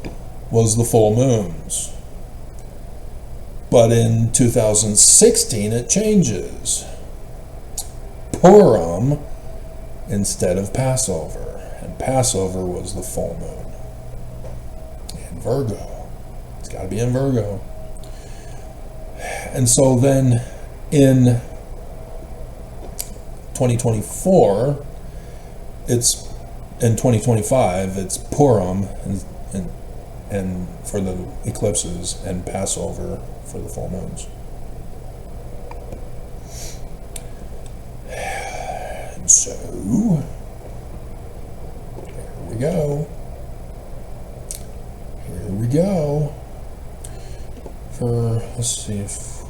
was the full moons. But in 2016 it changes. Purim instead of Passover. And Passover was the full moon. In Virgo. It's got to be in Virgo. And so then in 2024, it's in 2025, it's Purim and for the eclipses and Passover for the full moons. And so here we go. Here we go. For, let's see if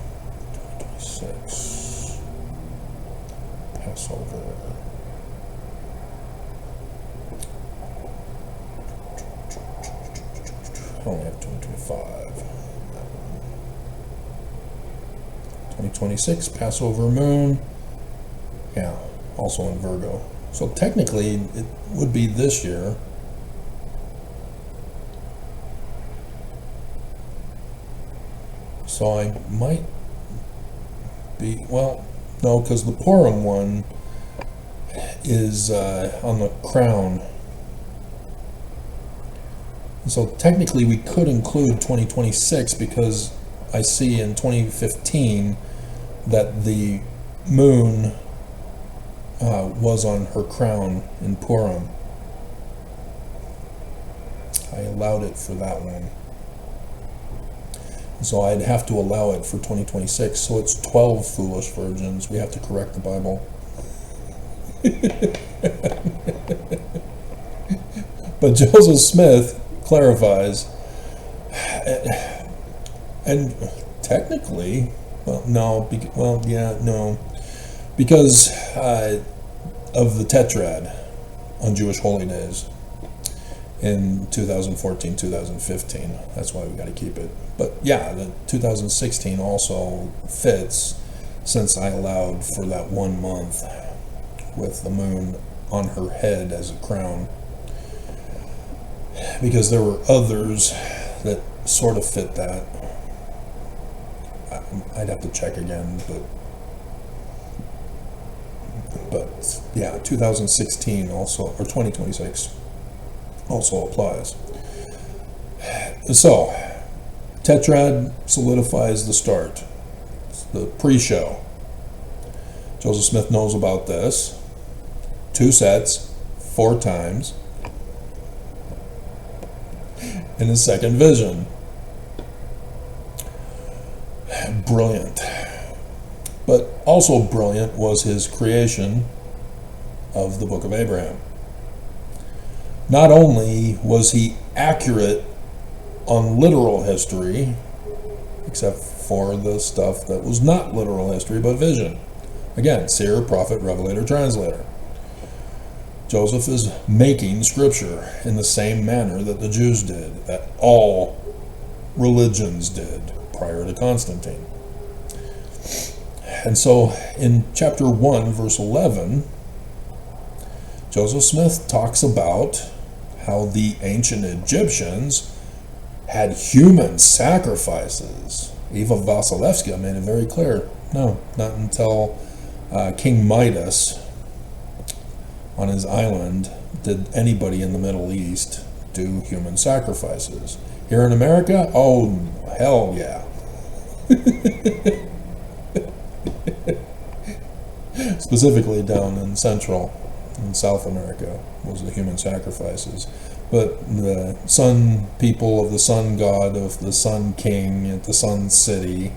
2026 Passover. I only have 2025. 2026 Passover moon. Yeah, also in Virgo. So technically it would be this year. So I might be, well, no, because the Purim one is on the crown. So technically we could include 2026 because I see in 2015 that the moon was on her crown in Purim. I allowed it for that one. So I'd have to allow it for 2026. So it's 12 foolish virgins. We have to correct the Bible. But Joseph Smith clarifies, and technically, well, no, no, because of the tetrad on Jewish holy days in 2014, 2015. That's why we got to keep it. But yeah, the 2016 also fits since I allowed for that 1 month with the moon on her head as a crown. Because there were others that sort of fit that. I'd have to check again, but yeah, 2016 also, or 2026 also applies. So, tetrad solidifies the start. It's the pre-show. Joseph Smith knows about this. 2 sets, 4 times. In his second vision. Brilliant. But also brilliant was his creation of the Book of Abraham. Not only was he accurate on literal history, except for the stuff that was not literal history but vision. Again, seer, prophet, revelator, translator. Joseph is making scripture in the same manner that the Jews did, that all religions did prior to Constantine. And so in chapter 1, verse 11, Joseph Smith talks about how the ancient Egyptians had human sacrifices. Eva Vasilevsky made it very clear. No, not until King Midas on his island did anybody in the Middle East do human sacrifices. Here in America, oh, hell yeah. Specifically down in Central and South America was the human sacrifices. But the sun people of the sun god, of the sun king at the sun city,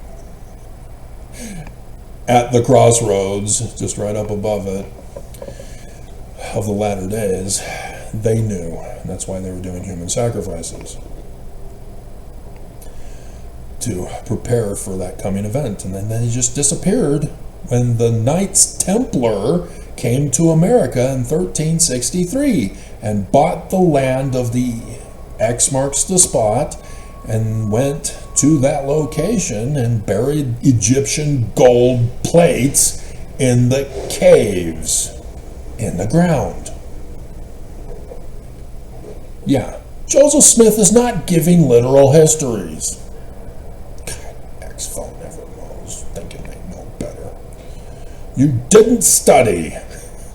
at the crossroads, just right up above it, of the latter days, they knew. And that's why they were doing human sacrifices, to prepare for that coming event. And then they just disappeared when the Knights Templar came to America in 1363 and bought the land of the X marks the spot and went to that location and buried Egyptian gold plates in the caves in the ground. Yeah, Joseph Smith is not giving literal histories. God, X-Phone never knows, thinking they know better. You didn't study.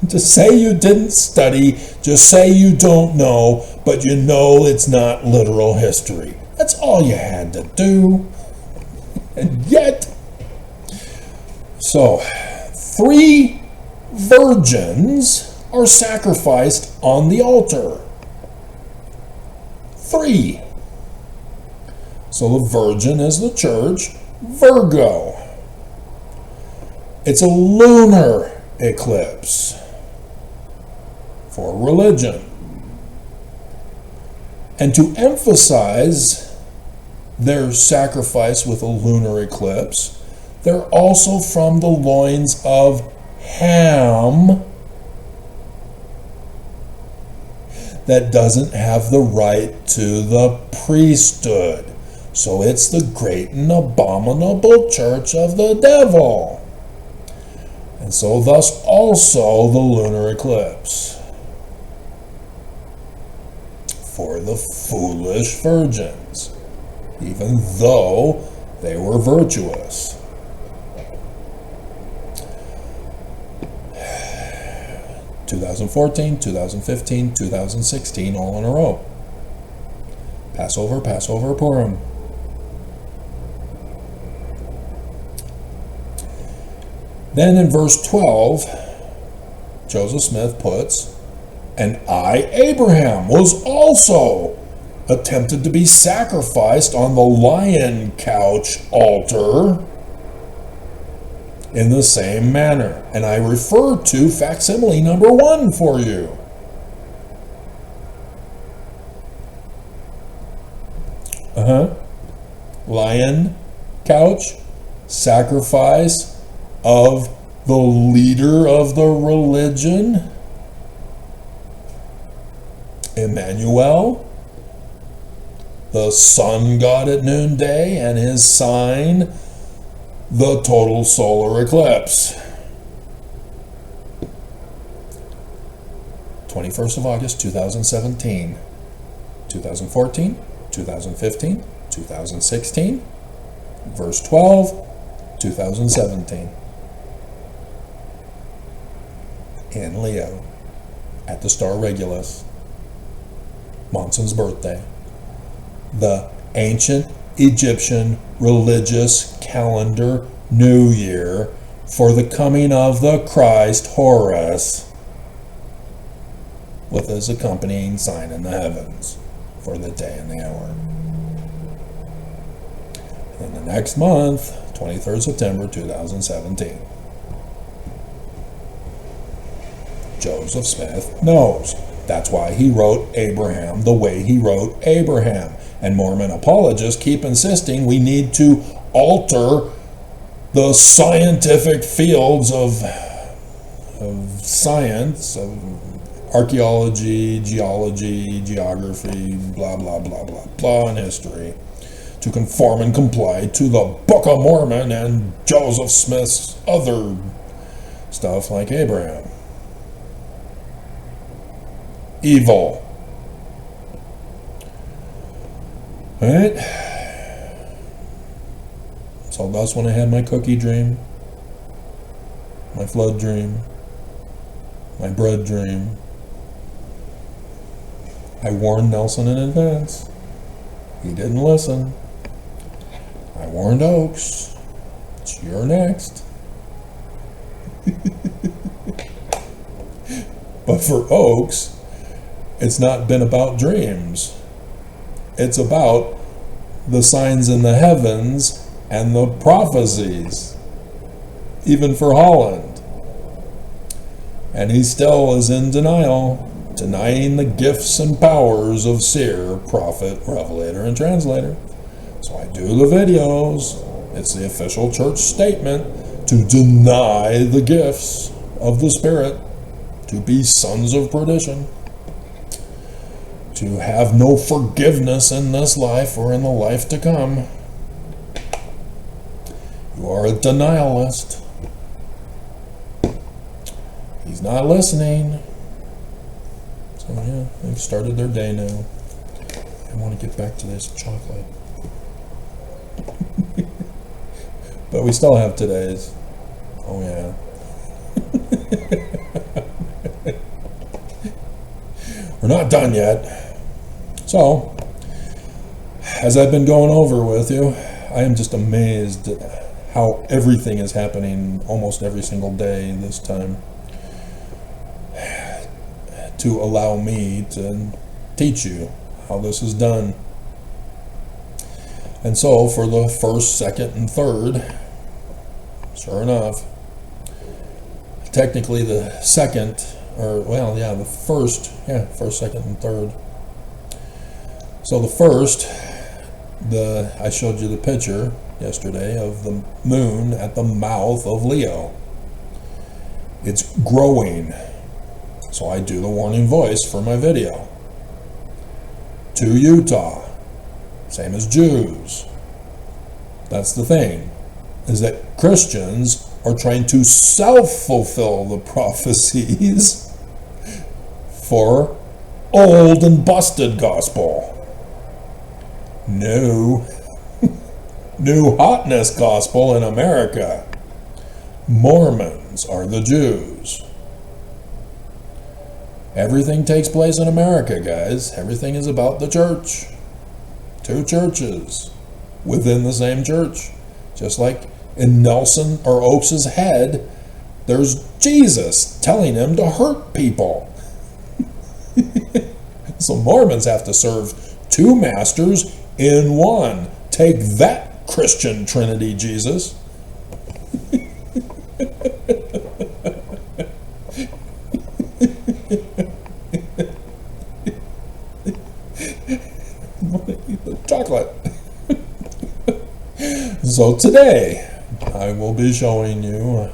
Just say you didn't study, just say you don't know, but you know it's not literal history. That's all you had to do. And yet, so 3 virgins are sacrificed on the altar. 3. So the virgin is the church, Virgo. It's a lunar eclipse for religion. And to emphasize their sacrifice with a lunar eclipse, they're also from the loins of Ham, that doesn't have the right to the priesthood. So it's the great and abominable church of the devil. And so thus also the lunar eclipse for the foolish virgins, even though they were virtuous. (2014, 2015, 2016, all in a row. Passover, Passover, Purim. Then in verse 12, Joseph Smith puts, "And I, Abraham, was also attempted to be sacrificed on the lion couch altar in the same manner." And I refer to facsimile number 1 for you. Lion couch, sacrifice of the leader of the religion, Emmanuel, the sun god at noonday, and his sign, the total solar eclipse. 21st of August, 2017, 2014, 2015, 2016, verse 12, 2017. In Leo, at the star Regulus, Monson's birthday, the ancient Egyptian religious calendar New Year for the coming of the Christ Horus, with his accompanying sign in the heavens for the day and the hour. And the next month, 23rd September 2017. Joseph Smith knows. That's why he wrote Abraham the way he wrote Abraham. And Mormon apologists keep insisting we need to alter the scientific fields of science, of archaeology, geology, geography, blah, blah, blah, blah, blah, and history, to conform and comply to the Book of Mormon and Joseph Smith's other stuff like Abraham. Evil. Alright? So that's when I had my cookie dream, my flood dream, my bread dream. I warned Nelson in advance. He didn't listen. I warned Oaks. You're next. But for Oaks, it's not been about dreams. It's about the signs in the heavens and the prophecies, even for Holland. And he still is in denial, denying the gifts and powers of seer, prophet, revelator, and translator. So I do the videos. It's the official church statement to deny the gifts of the Spirit, to be sons of perdition, to have no forgiveness in this life or in the life to come. You are a denialist. He's not listening. So yeah, they've started their day now. I want to get back to this chocolate. But we still have today's. Oh yeah. We're not done yet. So, as I've been going over with you, I am just amazed at how everything is happening almost every single day this time, to allow me to teach you how this is done. And so for the first, second, and third, sure enough, technically the second, or well, yeah, the first, second, and third. So the first, I showed you the picture yesterday of the moon at the mouth of Leo. It's growing. So I do the warning voice for my video. To Utah. Same as Jews. That's the thing, is that Christians are trying to self-fulfill the prophecies for old and busted gospel. New hotness gospel in America. Mormons are the Jews. Everything takes place in America, guys. Everything is about the church. Two churches within the same church. Just like in Nelson or Oakes' head, there's Jesus telling him to hurt people. So Mormons have to serve two masters in one. Take that, Christian Trinity Jesus. Chocolate. So today I will be showing you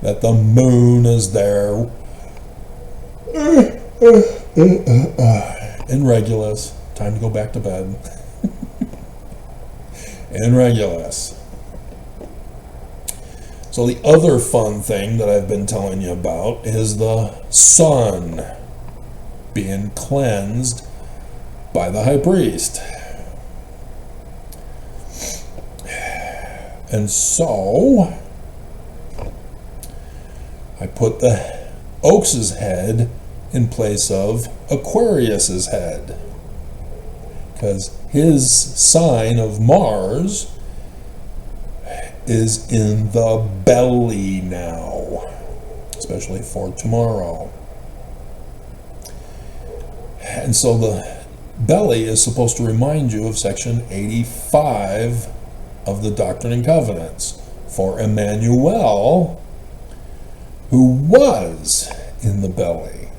that the moon is there in Regulus. Time to go back to bed. In Regulus. So the other fun thing that I've been telling you about is the sun being cleansed by the high priest. And so I put the Oakes' head in place of Aquarius's head, because his sign of Mars is in the belly now, especially for tomorrow. And so the belly is supposed to remind you of section 85 of the Doctrine and Covenants for Emmanuel, who was in the belly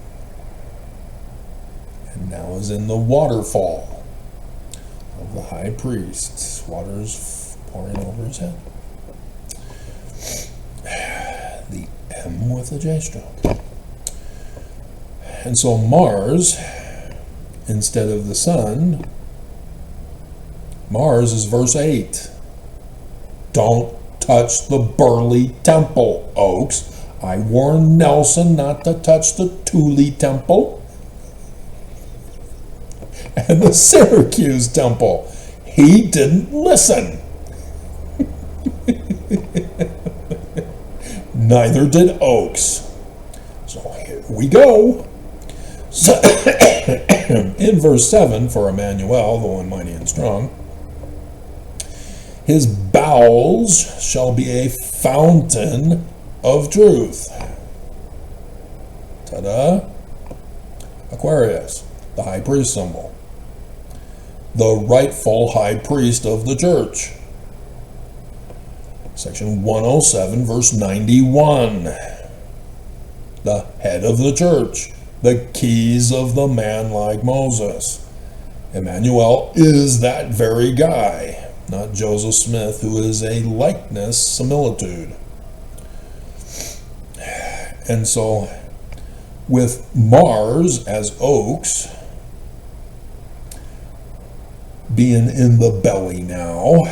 and now is in the waterfall of the high priest. Water's pouring over his head. The M with the J stroke. And so Mars, instead of the sun, Mars is verse 8. Don't touch the Burley temple, Oakes. I warned Nelson not to touch the Thule temple and the Syracuse temple. He didn't listen. Neither did Oakes. So here we go. So in verse 7, for Emmanuel, the one mighty and strong, his bowels shall be a fountain of truth. Ta-da! Aquarius, the high priest symbol. The rightful high priest of the church. Section 107, verse 91. the head of the church, the keys of the man like Moses. Emmanuel is that very guy, not Joseph Smith, who is a likeness similitude. And so, with Mars as oaks, being in the belly now,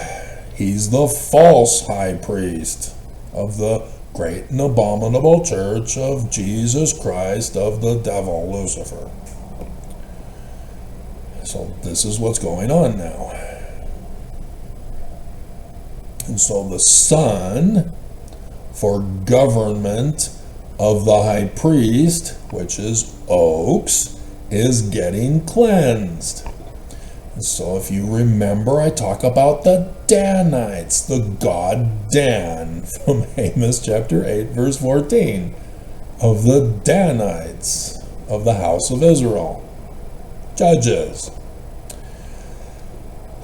he's the false high priest of the great and abominable church of Jesus Christ of the devil, Lucifer. So this is what's going on now. And so the sun for government of the high priest, which is oaks, is getting cleansed. And so if you remember, I talk about the Danites, the god Dan, from Amos chapter 8, verse 14, of the Danites of the house of Israel, judges,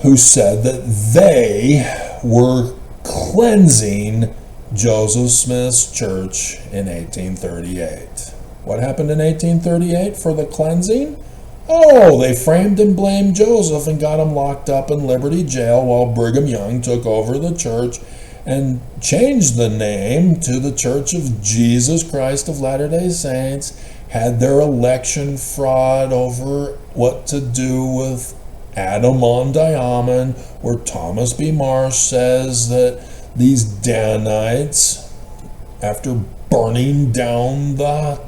who said that they were cleansing Joseph Smith's church in 1838. What happened in 1838 for the cleansing? Oh, they framed and blamed Joseph and got him locked up in Liberty Jail while Brigham Young took over the church and changed the name to the Church of Jesus Christ of Latter-day Saints, had their election fraud over what to do with Adam on Diamond, where Thomas B. Marsh says that these Danites, after burning down the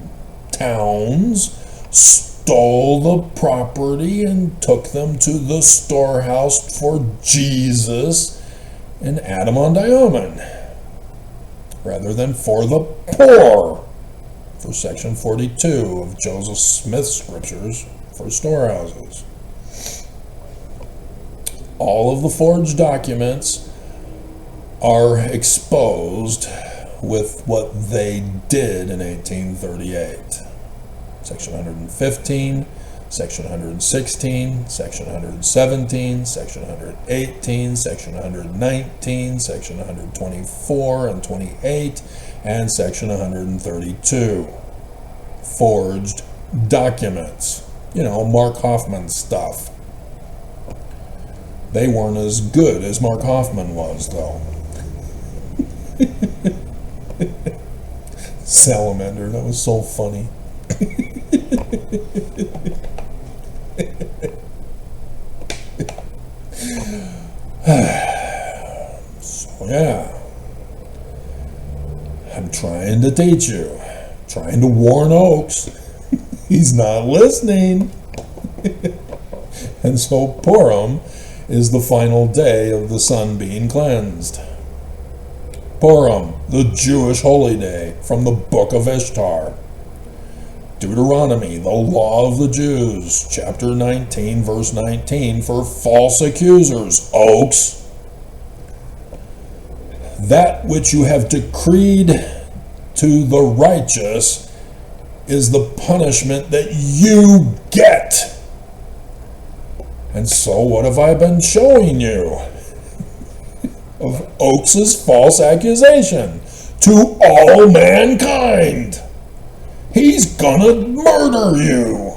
towns, stole the property and took them to the storehouse for Jesus and Adam on Diamond, rather than for the poor, for section 42 of Joseph Smith's scriptures for storehouses. All of the forged documents are exposed with what they did in 1838. Section 115, Section 116, Section 117, Section 118, Section 119, Section 124 and 28, and Section 132. Forged documents. You know, Mark Hoffman stuff. They weren't as good as Mark Hoffman was, though. Salamander, that was so funny. So yeah, I'm trying to teach you, trying to warn Oaks. He's not listening. And so Purim is the final day of the sun being cleansed. Purim, the Jewish holy day, from the book of Ishtar. Deuteronomy, the law of the Jews, chapter 19, verse 19, for false accusers, Oaks. That which you have decreed to the righteous is the punishment that you get. And so what have I been showing you? Of Oakes's false accusation to all mankind. He's gonna murder you.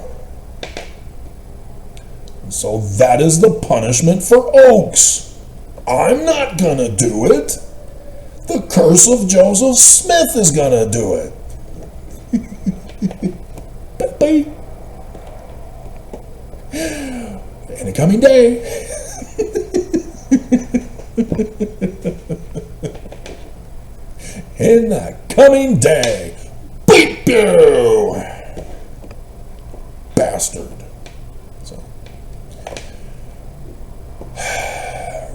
And so that is the punishment for Oaks. I'm not gonna do it. The curse of Joseph Smith is gonna do it. Bye-bye. In a coming day. In the coming day. Beep you! Bastard. So,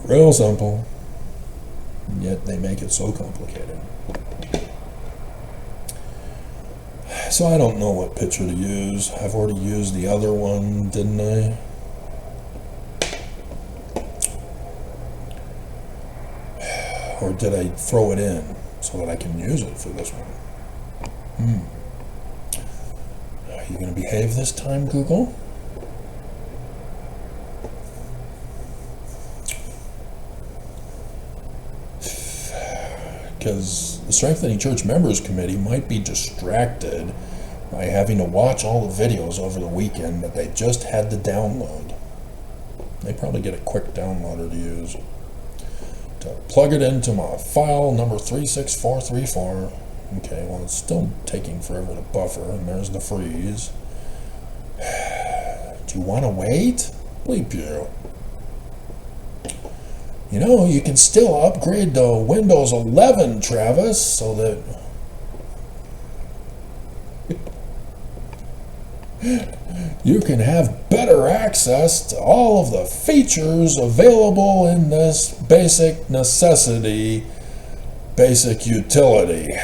real simple. Yet they make it so complicated. So I don't know what picture to use. I've already used the other one, didn't I? Or did I throw it in so that I can use it for this one? Are you going to behave this time, Google? Because the Strengthening Church Members Committee might be distracted by having to watch all the videos over the weekend that they just had to download. They probably get a quick downloader to use. To plug it into my file number 36434. Okay, well, it's still taking forever to buffer, and there's the freeze. Do you want to wait? Bleep you. You know, you can still upgrade to Windows 11, Travis, so that you can have better access to all of the features available in this basic necessity, basic utility.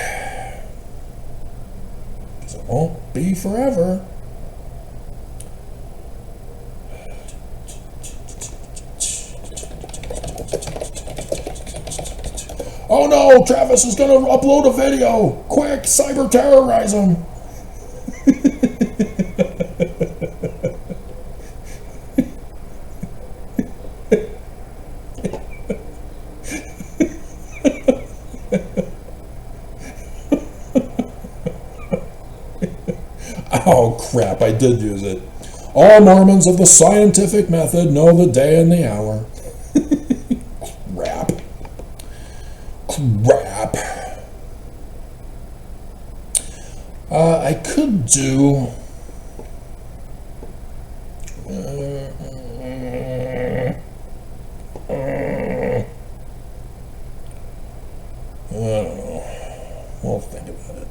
Because it won't be forever. Oh no, Travis is going to upload a video. Quick, cyber terrorize him. Oh crap, I did use it. All Mormons of the scientific method know the day and the hour. Crap. I could do... I don't know. We'll think about it.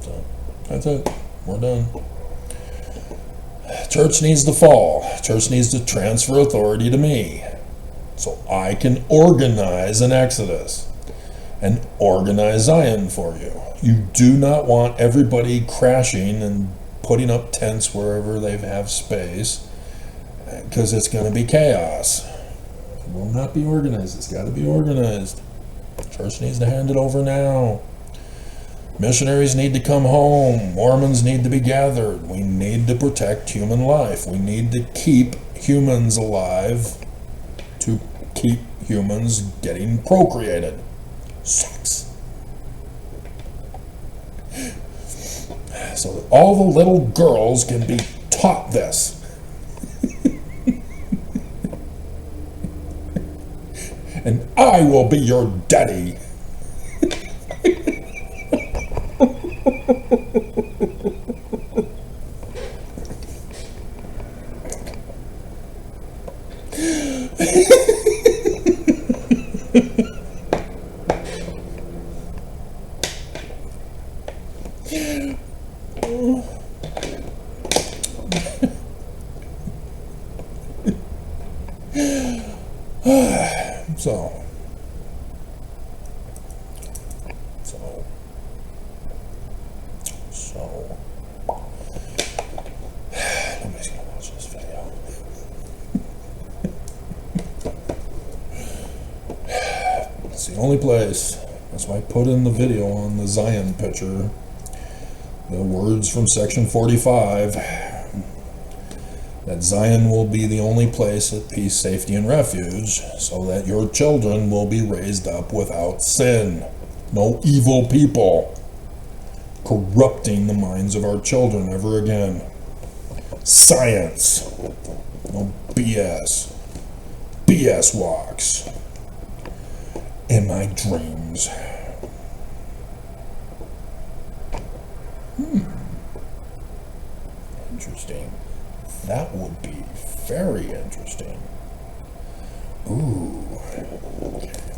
So, that's it. We're done. Church needs to fall. Church needs to transfer authority to me, so I can organize an exodus and organize Zion for you. You do not want everybody crashing and putting up tents wherever they have space, because it's going to be chaos. It will not be organized. It's got to be organized. Church needs to hand it over now. Missionaries need to come home. Mormons need to be gathered. We need to protect human life. We need to keep humans alive to keep humans getting procreated. Sex. So that all the little girls can be taught this. And I will be your daddy. So, nobody's gonna watch this video. It's the only place. That's why I put in the video on the Zion picture the words from section 45, that Zion will be the only place of peace, safety, and refuge, so that your children will be raised up without sin. No evil people corrupting the minds of our children ever again. Science. No BS. BS walks in my dreams. Interesting. That would be very interesting. Ooh. Okay.